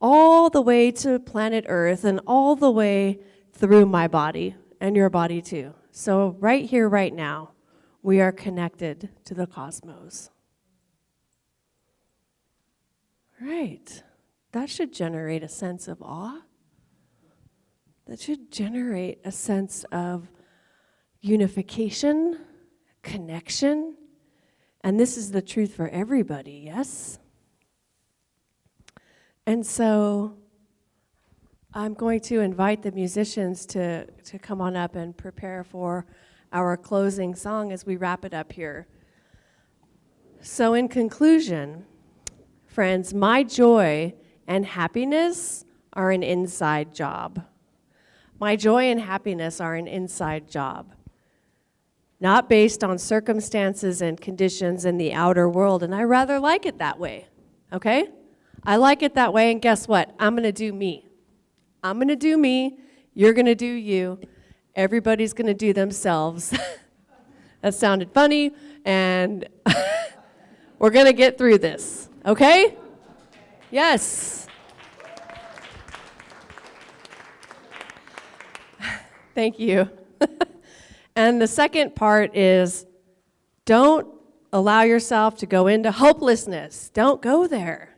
Speaker 6: all the way to planet Earth and all the way through my body and your body too. So right here, right now, we are connected to the cosmos. Right. That should generate a sense of awe. That should generate a sense of unification, connection. And this is the truth for everybody, yes? And so I'm going to invite the musicians to come on up and prepare for our closing song as we wrap it up here. So in conclusion, friends, my joy and happiness are an inside job. My joy and happiness are an inside job. not based on circumstances and conditions in the outer world. And I rather like it that way, okay? I like it that way, and guess what? I'm going to do me. I'm going to do me. You're going to do you. Everybody's going to do themselves. That sounded funny, and we're going to get through this, okay? Yes. Thank you. And the second part is don't allow yourself to go into hopelessness. Don't go there.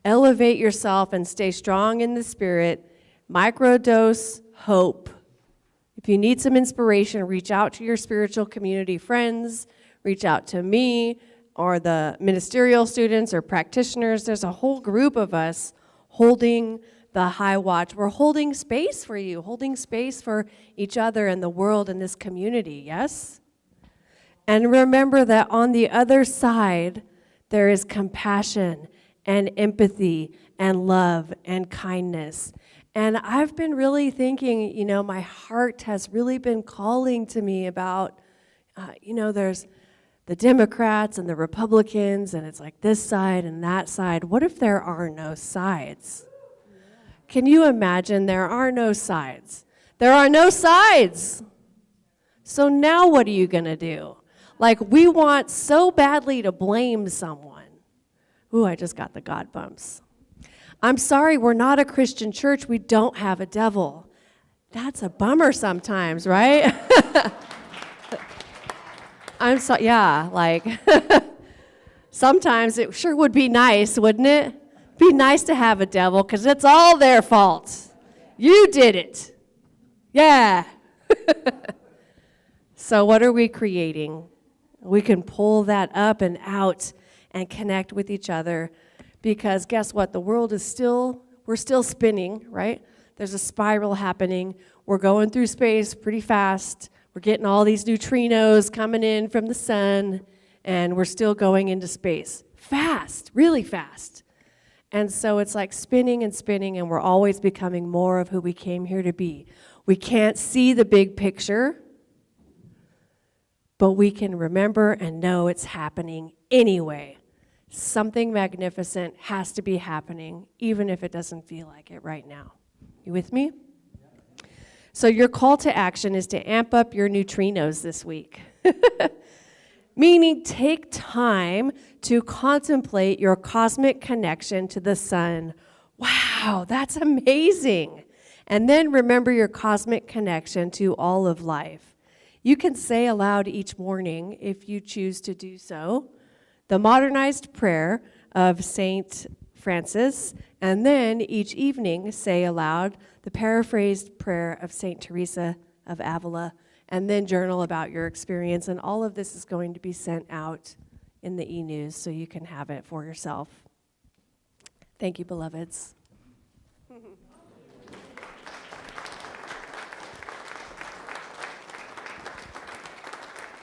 Speaker 6: Elevate yourself and stay strong in the spirit. Microdose hope. If you need some inspiration, reach out to your spiritual community friends, reach out to me or the ministerial students or practitioners. There's a whole group of us holding the high watch. We're holding space for you, holding space for each other and the world and this community, yes? And remember that on the other side, there is compassion and empathy and love and kindness. And I've been really thinking, my heart has really been calling to me about, there's the Democrats and the Republicans, and it's like this side and that side. What if there are no sides? Can you imagine there are no sides? There are no sides. So now what are you going to do? Like, we want so badly to blame someone. Ooh, I just got the God bumps. I'm sorry, we're not a Christian church. We don't have a devil. That's a bummer sometimes, right? Sometimes it sure would be nice, wouldn't it? Be nice to have a devil, because it's all their fault. You did it. Yeah. So what are we creating? We can pull that up and out and connect with each other, because guess what? The world is we're still spinning, right? There's a spiral happening. We're going through space pretty fast. We're getting all these neutrinos coming in from the sun, and we're still going into space. Fast, really fast. And so it's like spinning and spinning, and we're always becoming more of who we came here to be. We can't see the big picture, but we can remember and know it's happening anyway. Something magnificent has to be happening, even if it doesn't feel like it right now. You with me? So your call to action is to amp up your neutrinos this week. Meaning, take time to contemplate your cosmic connection to the sun. Wow, that's amazing. And then remember your cosmic connection to all of life. You can say aloud each morning, if you choose to do so, the modernized prayer of Saint Francis, and then each evening say aloud the paraphrased prayer of Saint Teresa of Avila, and then journal about your experience. And all of this is going to be sent out in the e-news so you can have it for yourself. Thank you, beloveds.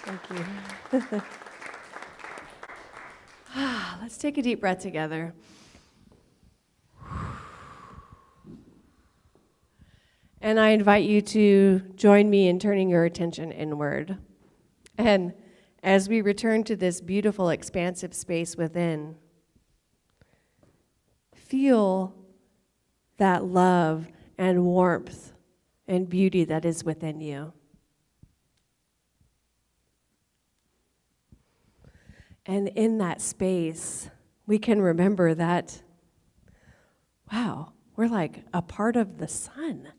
Speaker 6: Thank you. Let's take a deep breath together. And I invite you to join me in turning your attention inward. And as we return to this beautiful, expansive space within, feel that love and warmth and beauty that is within you. And in that space, we can remember that, wow, we're like a part of the sun.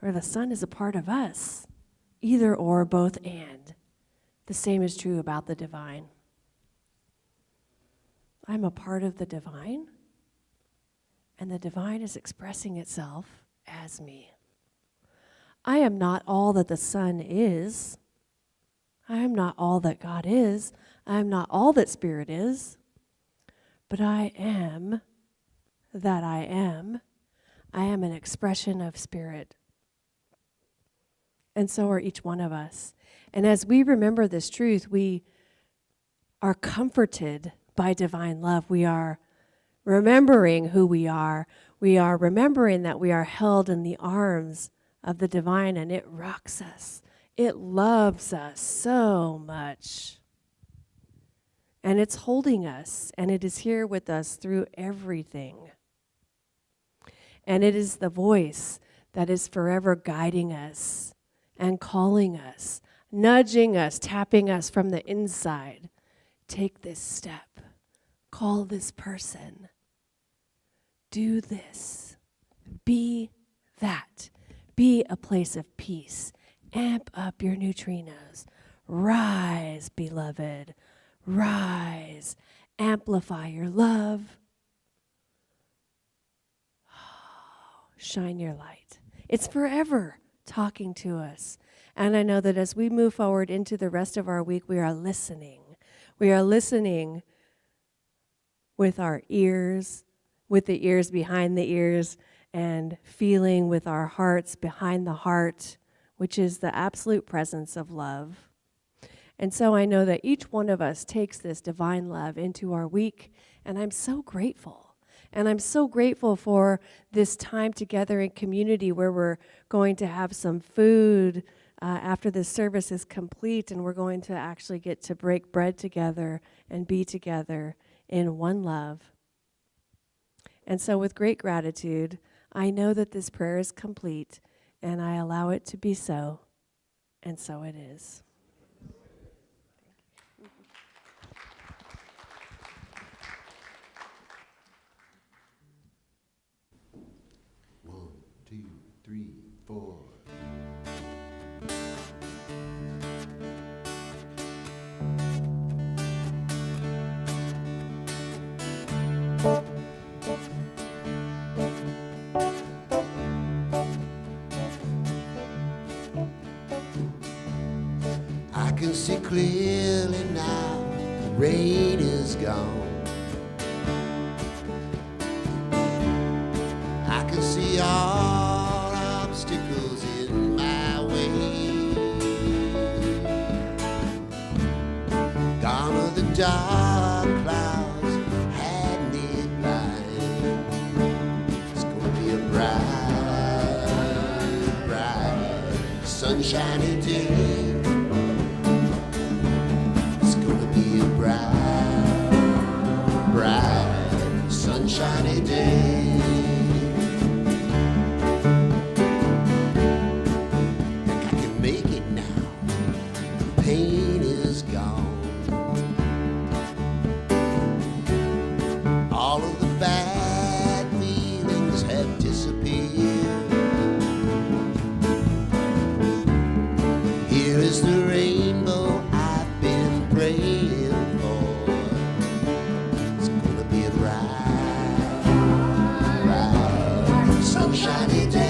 Speaker 6: Or the sun is a part of us, either or, both and. The same is true about the divine. I'm a part of the divine, and the divine is expressing itself as me. I am not all that the sun is. I am not all that God is. I am not all that Spirit is. But I am that I am. I am an expression of Spirit. And so are each one of us. And as we remember this truth, we are comforted by divine love. We are remembering who we are. We are remembering that we are held in the arms of the divine, and it rocks us. It loves us so much. And it's holding us, and it is here with us through everything. And it is the voice that is forever guiding us and calling us, nudging us, tapping us from the inside. Take this step. Call this person. Do this. Be that. Be a place of peace. Amp up your neutrinos. Rise, beloved. Rise. Amplify your love. Shine your light. It's forever talking to us. And I know that as we move forward into the rest of our week, we are listening. We are listening with our ears, with the ears behind the ears, and feeling with our hearts behind the heart, which is the absolute presence of love. And so I know that each one of us takes this divine love into our week, and I'm so grateful. And I'm so grateful for this time together in community where we're going to have some food after this service is complete, and we're going to actually get to break bread together and be together in one love. And so with great gratitude, I know that this prayer is complete, and I allow it to be so, and so it is.
Speaker 3: One, two, three, four. I can see clearly now, the rain is gone. I can see all obstacles in my way. Gone are the dark clouds, had me blind. It's gonna be a bright, bright, sunshiny day. It's gonna be a bright, bright, sunshiny day. Make it now, the pain is gone. All of the bad feelings have disappeared. Here is the rainbow I've been praying for. It's gonna be a bright, bright, sunshiny day.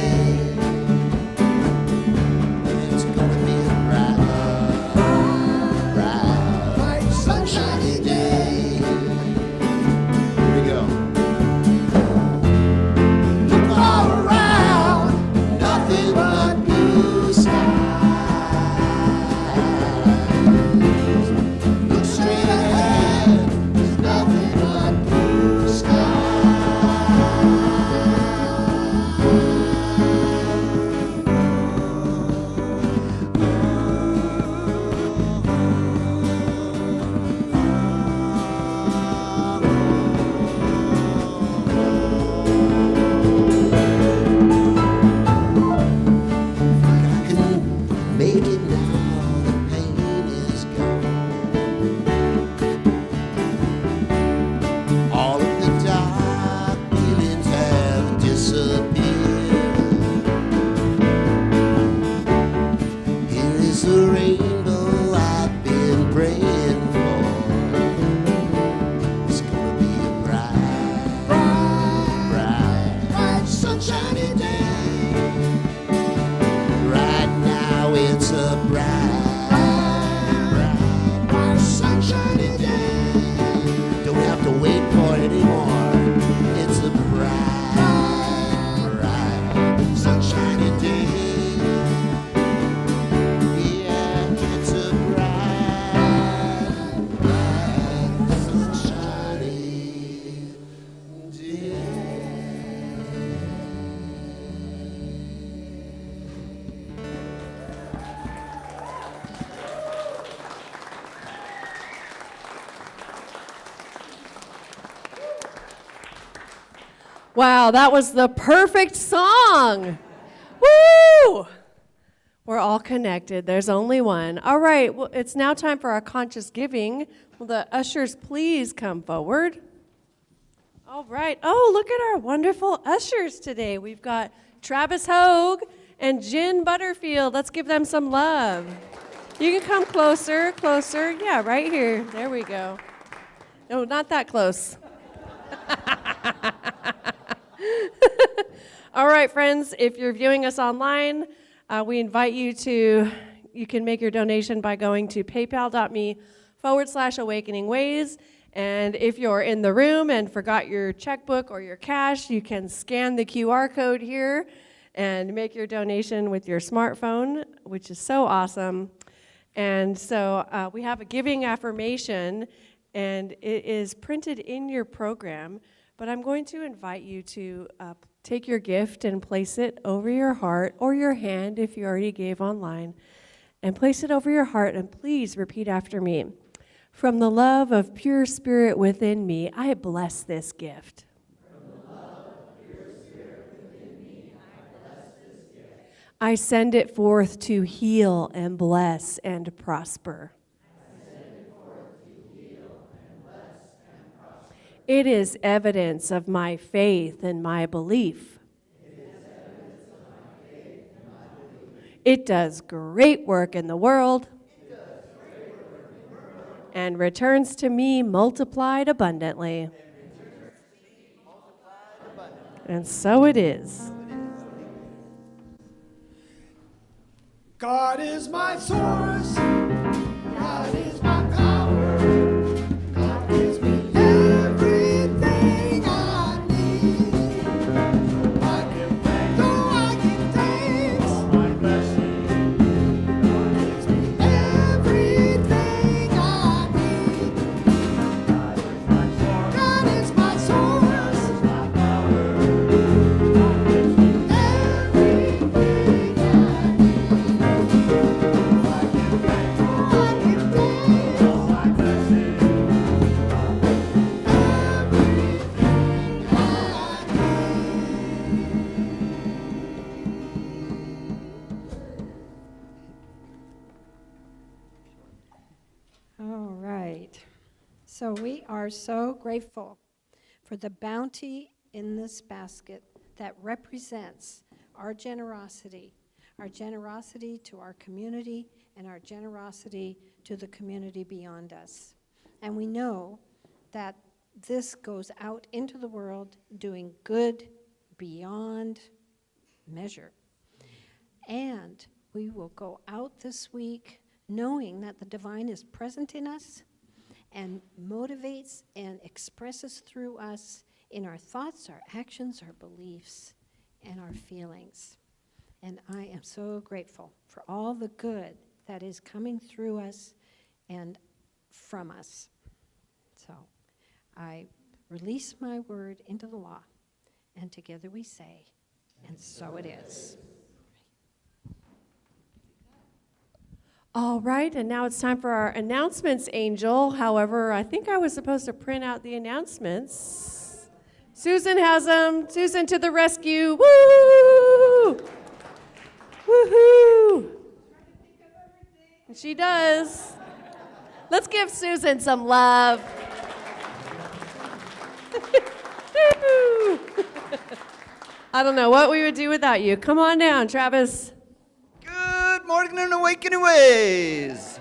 Speaker 6: Wow, that was the perfect song. Woo! We're all connected. There's only one. All right, well, it's now time for our conscious giving. Will the ushers please come forward? All right. Oh, look at our wonderful ushers today. We've got Travis Hogue and Jen Butterfield. Let's give them some love. You can come closer, closer. Yeah, right here. There we go. No, not that close. All right, friends, if you're viewing us online, we invite you can make your donation by going to paypal.me/awakeningways. And if you're in the room and forgot your checkbook or your cash, you can scan the QR code here and make your donation with your smartphone, which is so awesome. And so we have a giving affirmation, and it is printed in your program, but I'm going to invite you to take your gift and place it over your heart or your hand if you already gave online, and place it over your heart, and please repeat after me. From the love of pure spirit within me, I bless this gift. From the love of pure spirit within me, I bless this gift. I send it forth to heal and bless and prosper. It is evidence of my faith and my belief. It does great work in the world and returns to me multiplied abundantly. And so it is.
Speaker 2: God is my source. God is my power. God gives me everything I need. I give thanks. So I give thanks. For my blessings. God gives me everything I need. God is my source. God is my power. God gives me everything I need. I give thanks. So I give thanks. For my blessings.
Speaker 7: All right. So we are so grateful for the bounty in this basket that represents our generosity to our community, and our generosity to the community beyond us. And we know that this goes out into the world doing good beyond measure. And we will go out this week knowing that the divine is present in us and motivates and expresses through us in our thoughts, our actions, our beliefs, and our feelings. And I am so grateful for all the good that is coming through us and from us. So I release my word into the law, and together we say, and so it is.
Speaker 6: All right, and now it's time for our announcements, Angel. However, I think I was supposed to print out the announcements. Susan has them. Susan to the rescue. Woo! Woohoo! She does. Let's give Susan some love. I don't know what we would do without you. Come on down, Travis.
Speaker 8: Good morning and awakening ways.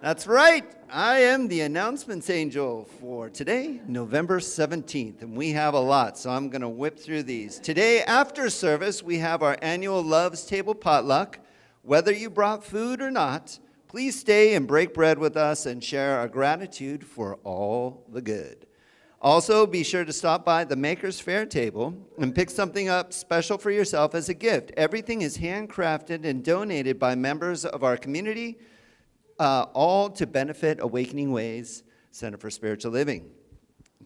Speaker 8: That's right. I am the announcements angel for today, November 17th, and we have a lot, so I'm going to whip through these. Today, after service, we have our annual Loves Table Potluck. Whether you brought food or not, please stay and break bread with us and share our gratitude for all the good. Also, be sure to stop by the Maker's Fair table and pick something up special for yourself as a gift. Everything is handcrafted and donated by members of our community, all to benefit Awakening Ways Center for Spiritual Living.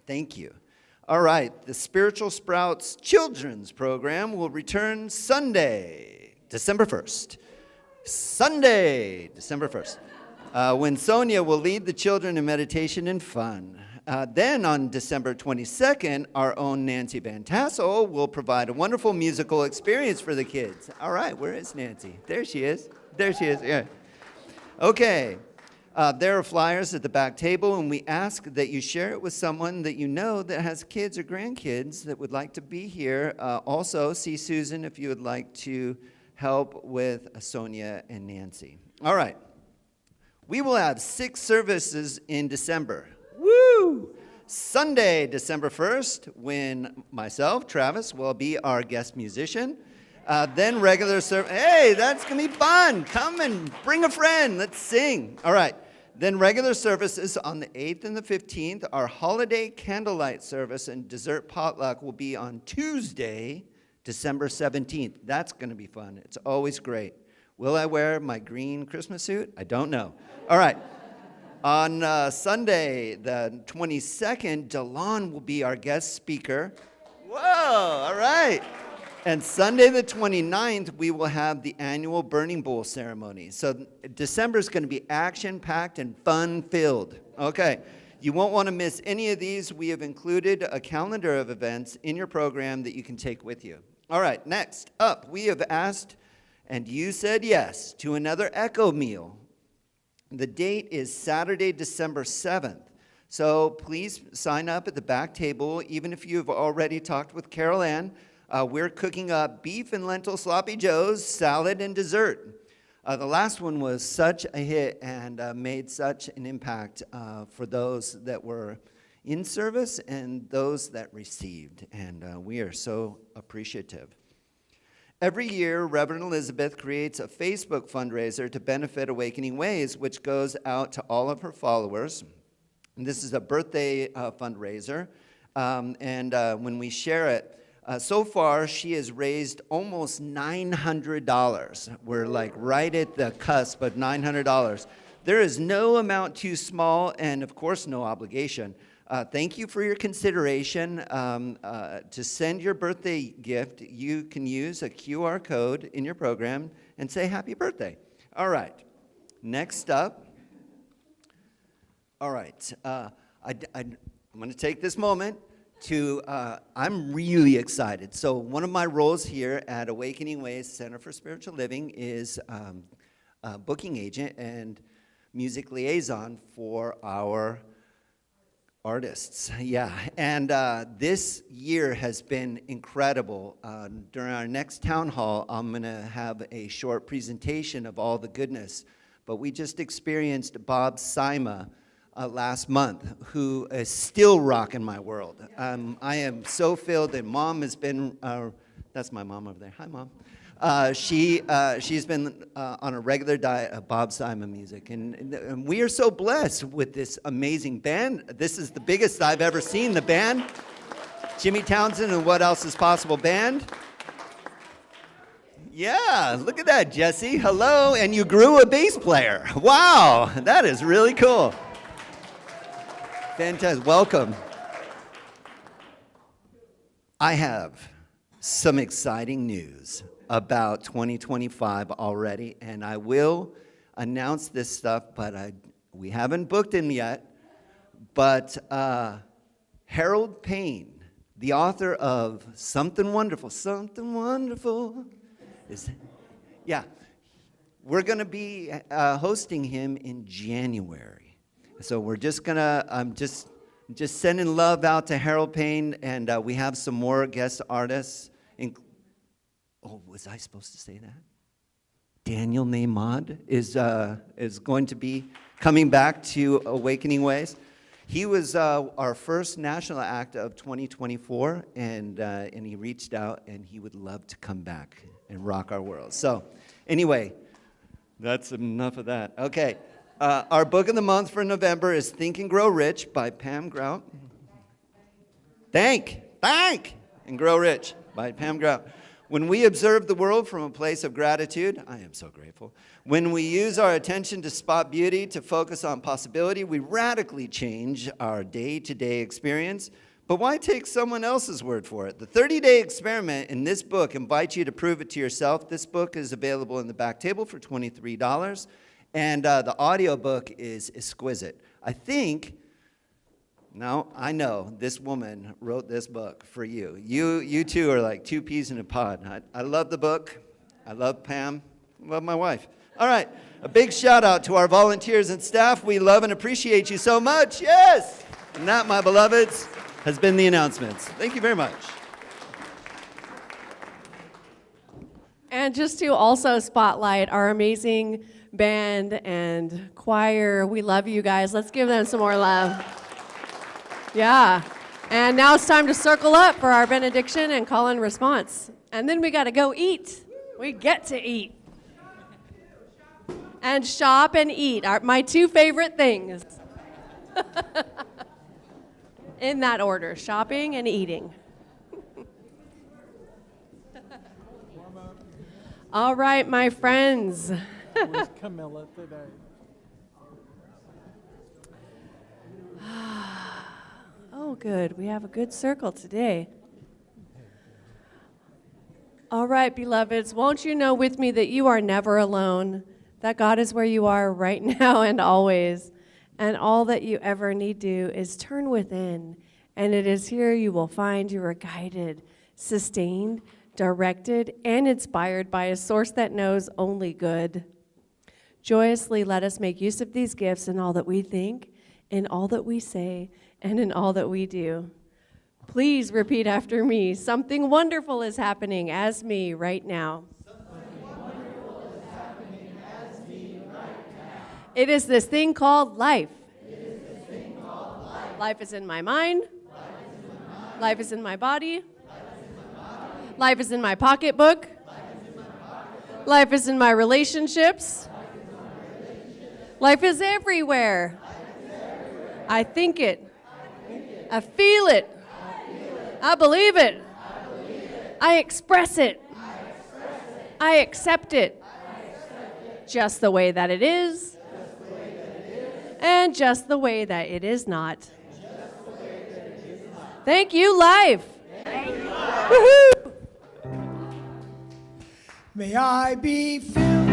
Speaker 8: Thank you. All right, the Spiritual Sprouts Children's Program will return Sunday, December 1st. Sunday, December 1st, when Sonia will lead the children in meditation and fun. Then on December 22nd, our own Nancy Van Tassel will provide a wonderful musical experience for the kids. All right, where is Nancy? There she is. There she is, yeah. Okay, there are flyers at the back table, and we ask that you share it with someone that you know that has kids or grandkids that would like to be here. Also, see Susan if you would like to help with Sonia and Nancy. All right, we will have 6 services in December. Woo! Sunday, December 1st, when myself, Travis, will be our guest musician. Then regular service. Hey, that's going to be fun. Come and bring a friend. Let's sing. All right. Then regular services on the 8th and the 15th. Our holiday candlelight service and dessert potluck will be on Tuesday, December 17th. That's going to be fun. It's always great. Will I wear my green Christmas suit? I don't know. All right. On Sunday, the 22nd, Delon will be our guest speaker. Whoa, all right. And Sunday the 29th, we will have the annual Burning Bowl ceremony. So December is going to be action-packed and fun-filled. Okay, you won't want to miss any of these. We have included a calendar of events in your program that you can take with you. All right, next up, we have asked, and you said yes, to another Echo meal. The date is Saturday, December 7th. So please sign up at the back table, even if you've already talked with Carol Ann. We're cooking up beef and lentil sloppy joes, salad, and dessert. The last one was such a hit and made such an impact for those that were in service and those that received, and we are so appreciative. Every year, Reverend Elizabeth creates a Facebook fundraiser to benefit Awakening Ways, which goes out to all of her followers. And this is a birthday fundraiser, and when we share it, so far, she has raised almost $900. We're like right at the cusp of $900. There is no amount too small and, of course, no obligation. Thank you for your consideration. To send your birthday gift, you can use a QR code in your program and say happy birthday. All right. Next up. All right. I'm going to take this moment I'm really excited. So one of my roles here at Awakening Ways Center for Spiritual Living is a booking agent and music liaison for our artists. Yeah, and this year has been incredible. During our next town hall, I'm going to have a short presentation of all the goodness. But we just experienced Bob Sima last month, who is still rocking my world. I am so filled, and Mom has been, that's my mom over there. Hi, Mom. She's been on a regular diet of Bob Sima music, and we are so blessed with this amazing band. This is the biggest I've ever seen, the band. Jimmy Townsend and What Else Is Possible Band. Yeah, look at that, Jesse. Hello, and you grew a bass player. Wow, that is really cool. Fantastic. Welcome. I have some exciting news about 2025 already, and I will announce this stuff, but we haven't booked him yet. But Harold Payne, the author of Something Wonderful, we're going to be hosting him in January. So we're just gonna, I'm just sending love out to Harold Payne, and we have some more guest artists. Oh, was I supposed to say that? Daniel Nahmad is going to be coming back to Awakening Ways. He was our first national act of 2024, and he reached out, and he would love to come back and rock our world. So anyway, that's enough of that. Okay. Our book of the month for November is Think and Grow Rich by Pam Grout. Thank, and Grow Rich by Pam Grout. When we observe the world from a place of gratitude, I am so grateful. When we use our attention to spot beauty, to focus on possibility, we radically change our day-to-day experience. But why take someone else's word for it? The 30-day experiment in this book invites you to prove it to yourself. This book is available in the back table for $23. And the audiobook is exquisite. I think Now, I know this woman wrote this book for you. You two are like two peas in a pod. I love the book. I love Pam. I love my wife. All right, a big shout out to our volunteers and staff. We love and appreciate you so much. Yes! And that, my beloveds, has been the announcements. Thank you very much.
Speaker 6: And just to also spotlight our amazing band and choir. We love you guys. Let's give them some more love. Yeah. And now it's time to circle up for our benediction and call and response. And then we got to go eat. We get to eat. And shop and eat are my two favorite things. In that order, shopping and eating. All right, my friends.
Speaker 2: Where's Camilla today?
Speaker 6: Oh, good. We have a good circle today. All right, beloveds, won't you know with me that you are never alone, that God is where you are right now and always, and all that you ever need do is turn within, and it is here you will find you are guided, sustained, directed, and inspired by a source that knows only good. Joyously let us make use of these gifts in all that we think, in all that we say, and in all that we do. Please repeat after me. Something wonderful is happening as me right now. It is this thing called life. Life is in my mind. Life is in my body. Life is in my pocketbook. Life is in my relationships. Life is everywhere. I think it. I feel it. I believe it. I express it. I accept it. Just the way that it is. And just the way that it is not. Thank you, life. Woohoo!
Speaker 2: May I be filled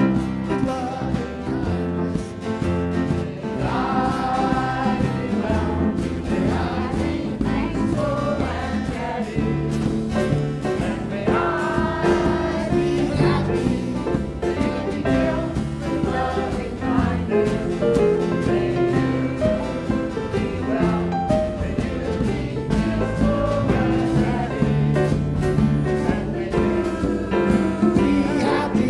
Speaker 2: with love and kindness. May I be well. May I be thankful and happy. And may I be happy. May I be filled with love and kindness. May you be well. May you be peaceful and happy. And may you be happy.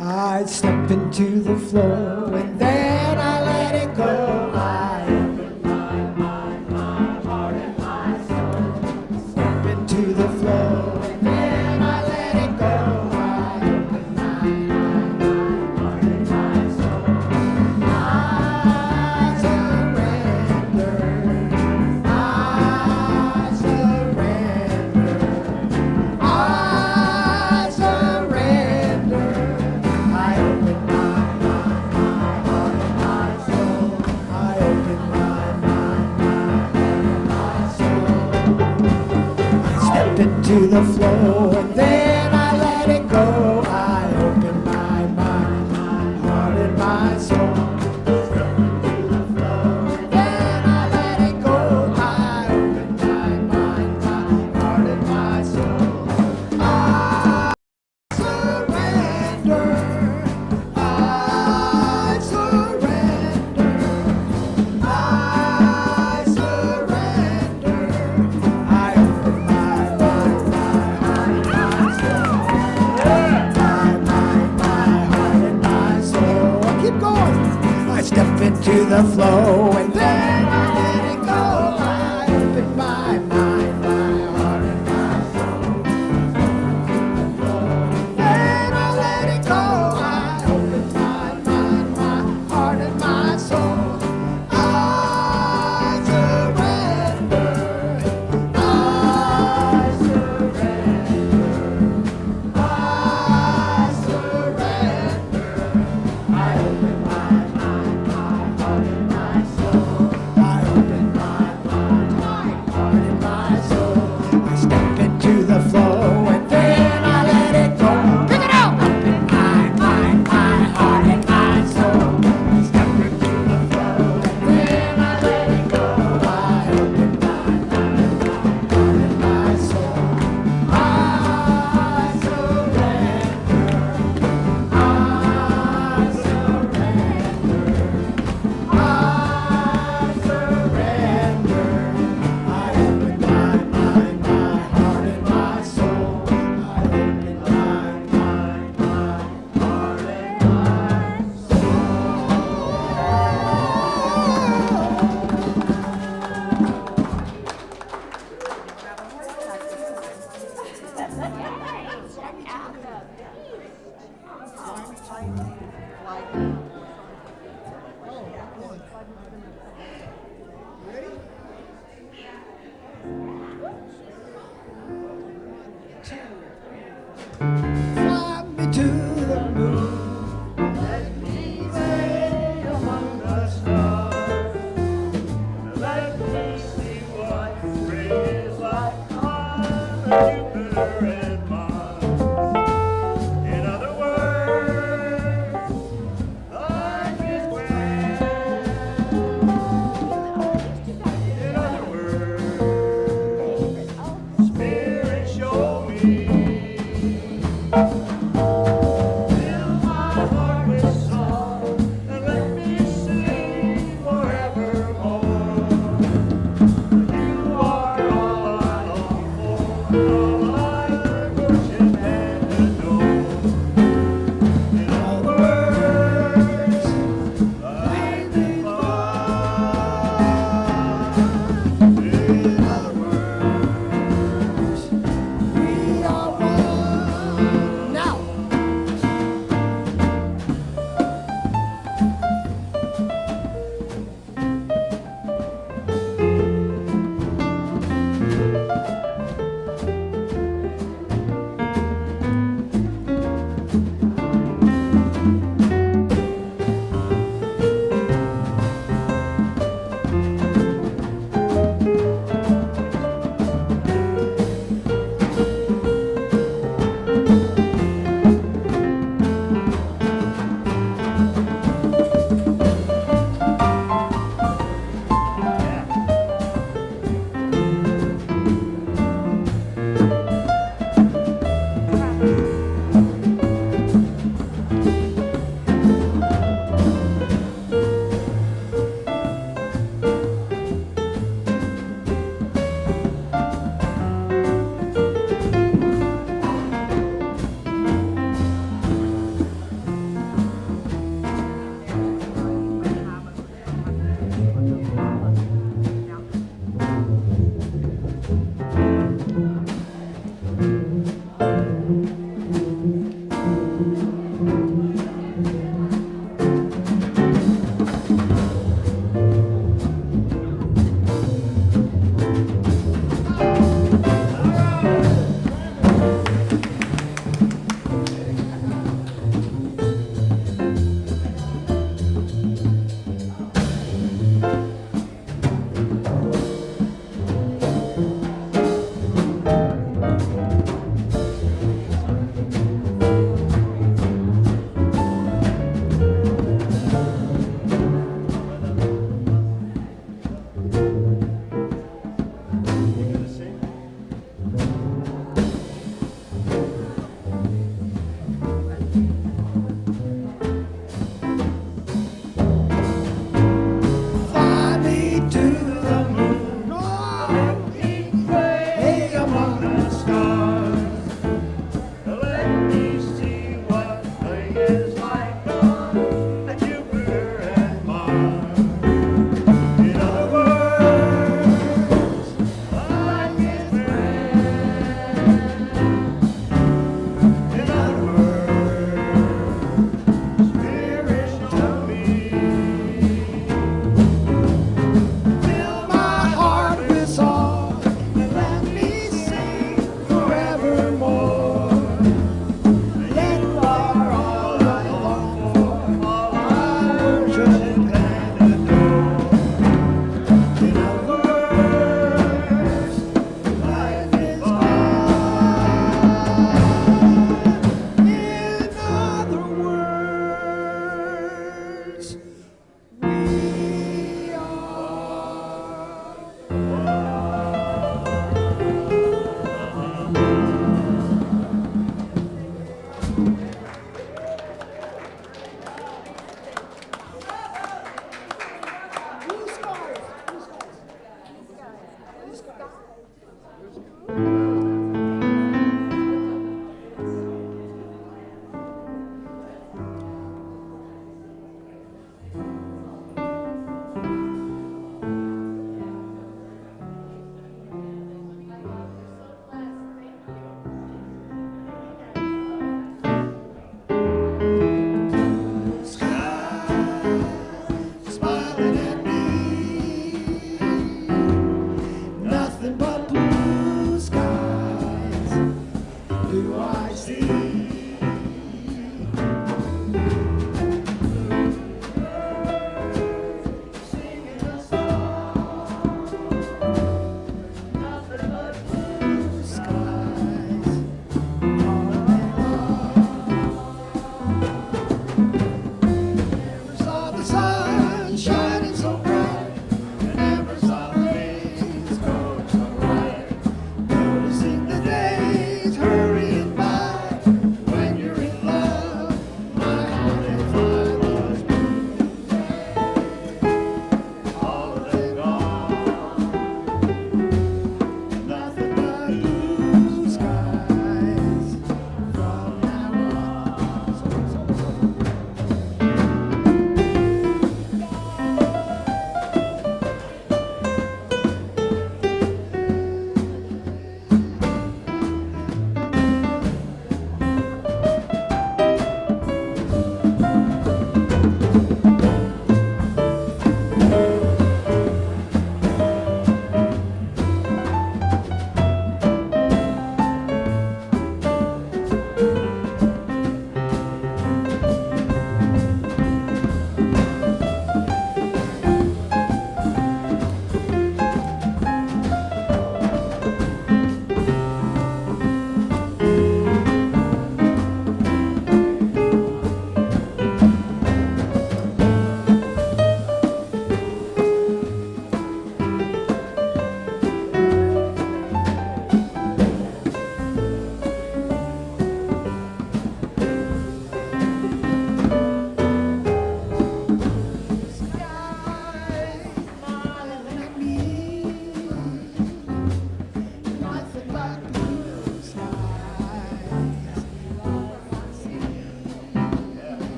Speaker 2: I step into the flow and then I let it go. I open my mind, my heart and my soul. Step into the flow and then I let it go. I open my mind, my heart and my soul. I surrender. I surrender. I surrender. I open my mind, my heart and my soul. I open my mind, my heart and my soul. I step into the flow and then I let it go. I open my mind, my heart and my soul. Step into the flow and then I let it go. I open my mind, my heart and my soul. I surrender. I surrender. I surrender. I open my mind, my heart and my soul. My mind, my heart and my soul. Keep going. I step into the flow and then I let it go. I open my mind, my heart and my soul. Then I let it go. I open my mind, my heart and my soul. I surrender.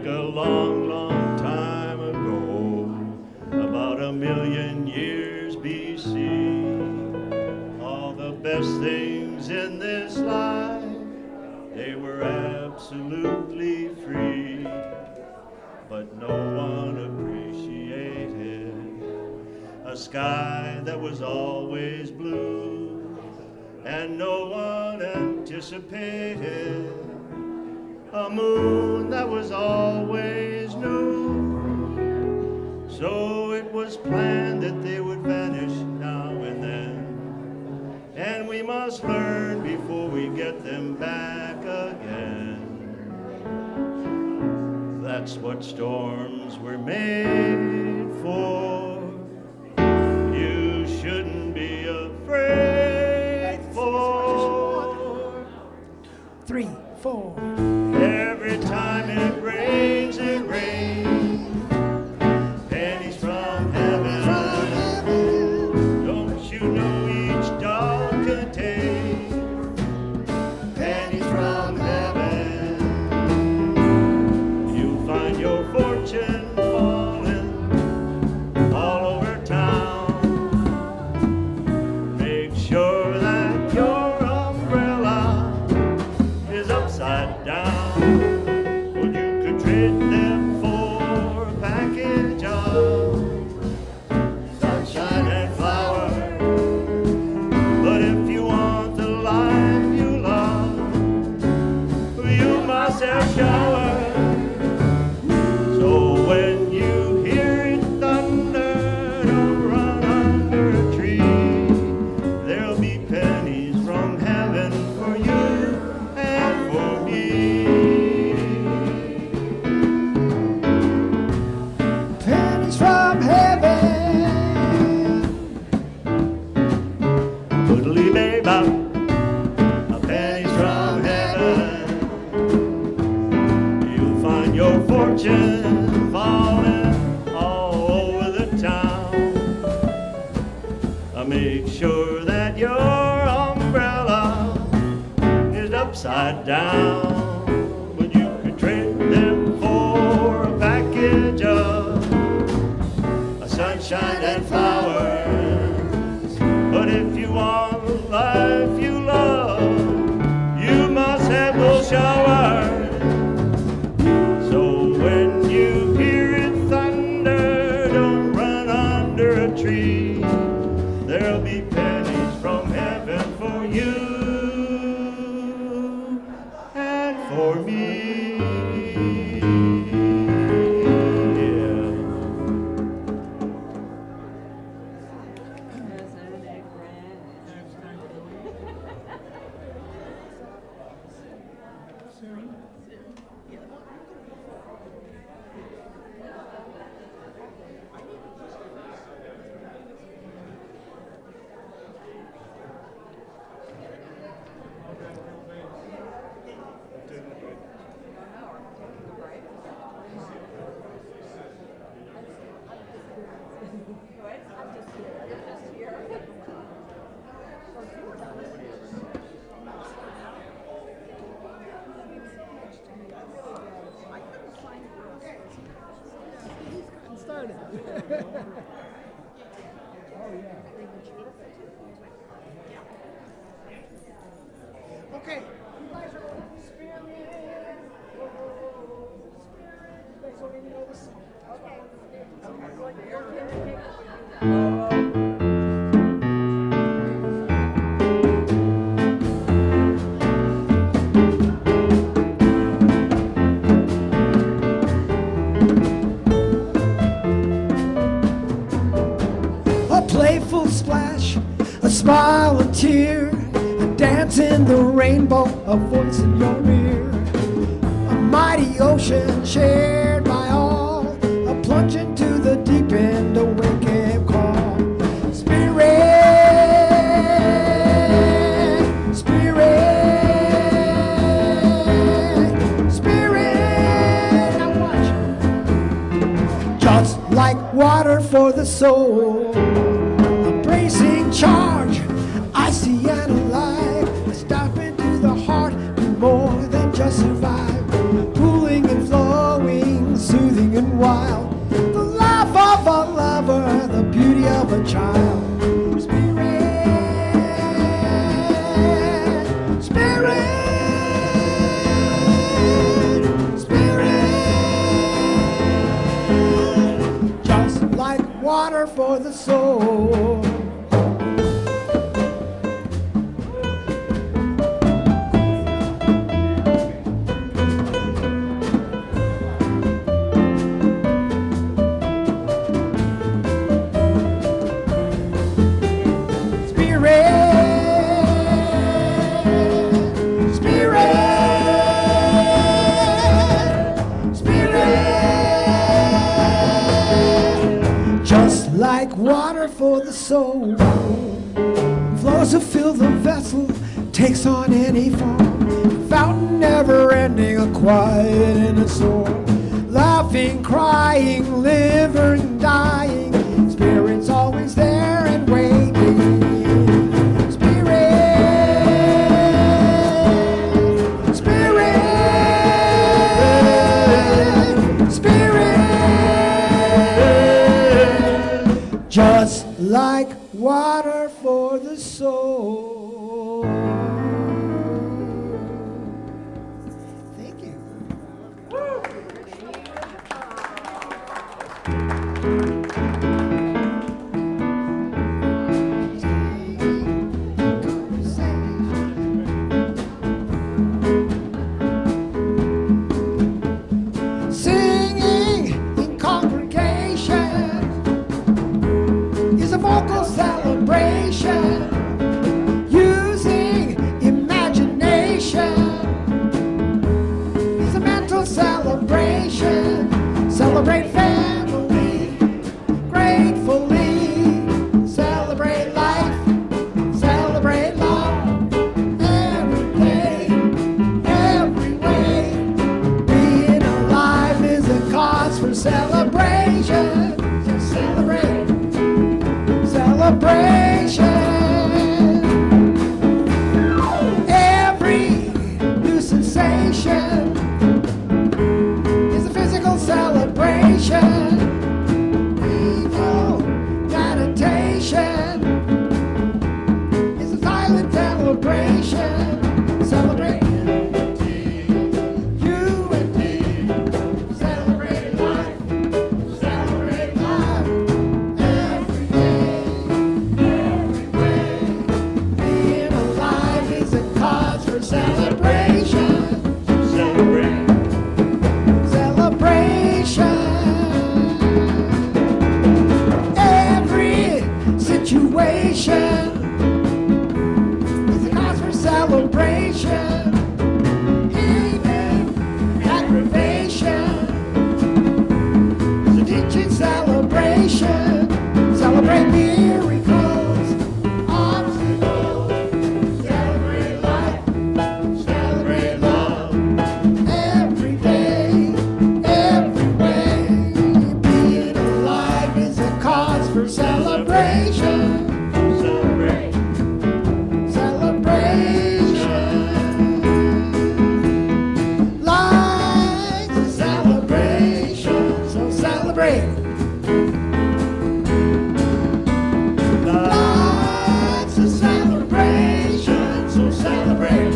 Speaker 5: back a long, long time ago, about 1,000,000 years BC. All the best things in this life, they were absolutely free, but no one appreciated a sky that was always blue, and no one anticipated a moon that was always new. So it was planned that they would vanish now and then, and we must learn before we get them back again. That's what storms were made for. You shouldn't be afraid for.
Speaker 2: 3, 4.
Speaker 5: Every time it rains, pennies from heaven. Don't you know each dog contains pennies from heaven? You'll find your fortune falling all over town. Make sure that your umbrella is upside down. Well, you could trade them for a package of sunshine and flowers. But if you want the life you love, you must have showers. So when you hear it thunder, don't run under a tree. There'll be pennies from heaven for you and for me.
Speaker 2: Pennies from heaven.
Speaker 5: Boodly-bay-bop, pennies from heaven. You'll find your fortune falling all over the town. Make sure that your umbrella is upside down. But you could trade them for a package of sunshine and flowers. But if you want the life you love, you must have those showers. So when you hear it thunder, don't run under a tree. There'll be pennies from heaven for you and for me. Yeah.
Speaker 2: Okay. A playful splash, a smile, a tear, a dance in the rainbow, a voice in your ear. A mighty ocean shared by all, a plunge into the deep end, a wake-up call. Spirit, spirit, spirit, now watch. Just like water for the soul, a bracing charge, icy and alive, a stop into the heart, do more than just survive, pooling and flowing for the soul. Just like water for the soul, flows to fill the vessel, takes on any form. Fountain never ending, a quiet in a soul. Laughing, crying, living, dying, spirit's always there and waiting. Just like water for the soul. Thank you. Singing in congregation is a vocal celebration, using imagination is a mental celebration. Celebrate family gratefully, celebrate life, celebrate love, every day, every way. Being alive is a cause for celebration. Just celebrate. Celebration. Every new sensation is a physical celebration. Evil meditation is a silent celebration. Celebrate you and me. Celebrate life. Celebrate life. Every day. Being alive is a cause for celebration.
Speaker 5: Celebrate.
Speaker 2: Celebration. Every situation is a cause for celebration. Even aggravation is a teaching celebration. Celebrate miracles, obstacles, celebrate life, celebrate love, every day, every way. Being alive is a cause for celebration.
Speaker 5: Celebrate.
Speaker 2: Celebration. Life's a celebration, so celebrate. Life's a celebration, so celebrate.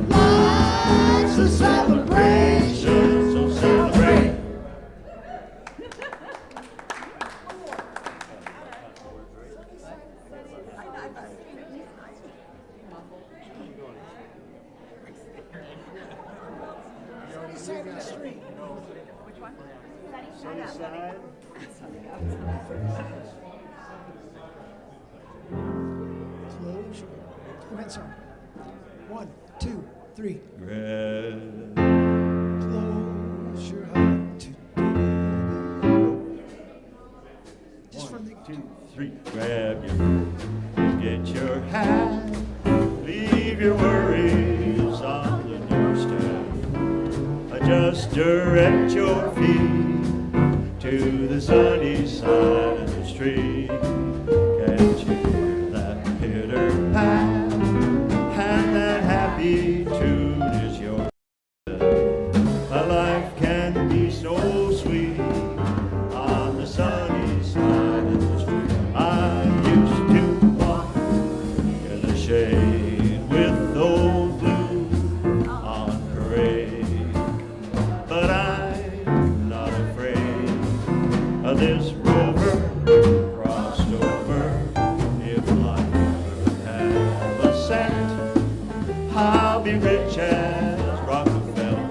Speaker 2: Life's a celebration, so celebrate. Close your eyes. Sorry. 1, 2, 3. Close your eyes. Just from the
Speaker 5: 2, 3. Grab your coat, get your hat, leave your worries on the doorstep. Just direct your feet to the sunny side of the street. Can't you hear that pitter pat? And that happy tune is yours. A life can be so sweet on the sunny side of the street. I used to walk in the shade with old blue on parade, but I'm not afraid I'll be rich as Rockefeller.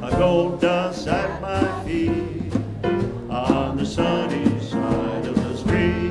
Speaker 5: A gold dust at my feet on the sunny side of the street.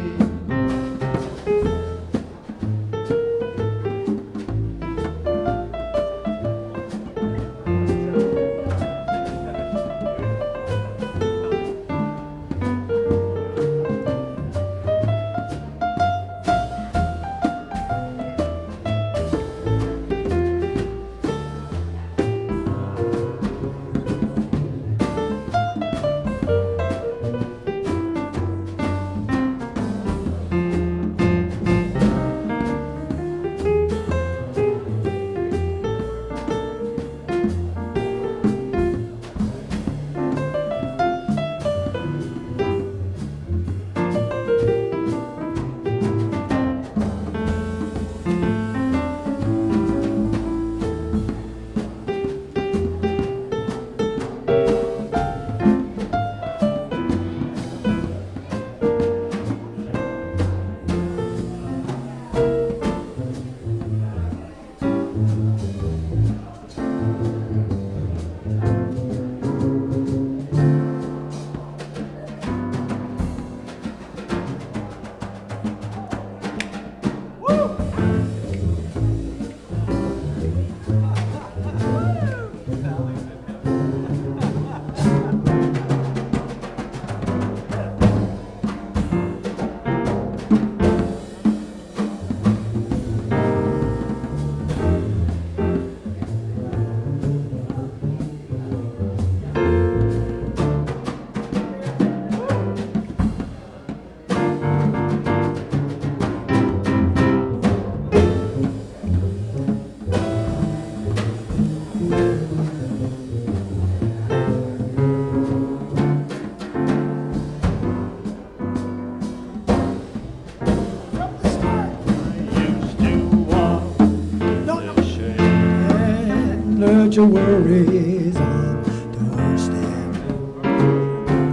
Speaker 2: Let your worries on the doorstep.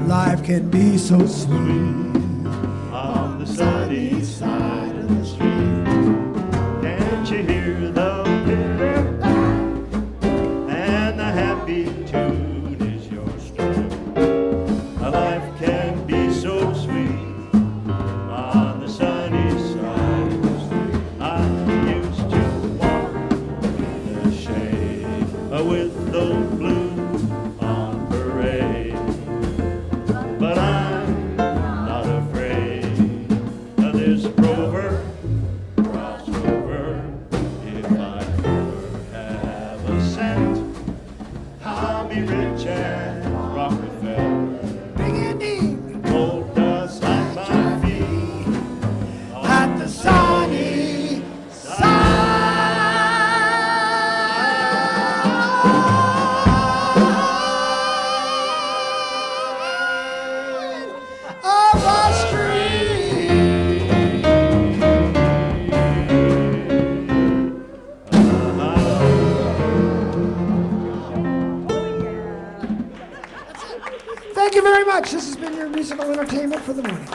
Speaker 2: Life can be so sweet
Speaker 5: On the sunny side of the street. Can't you hear the pitter and the happy tune is your strength? A life can be so sweet on the sunny side of the street. I used to walk in the shade with those blues on parade, but I'm not afraid of this rover crossover. If I ever have a cent, I'll be rich as Rockefeller. Gold dust at my feet
Speaker 2: at the sunny side of the street. Thank you very much. This has been your musical entertainment for the morning.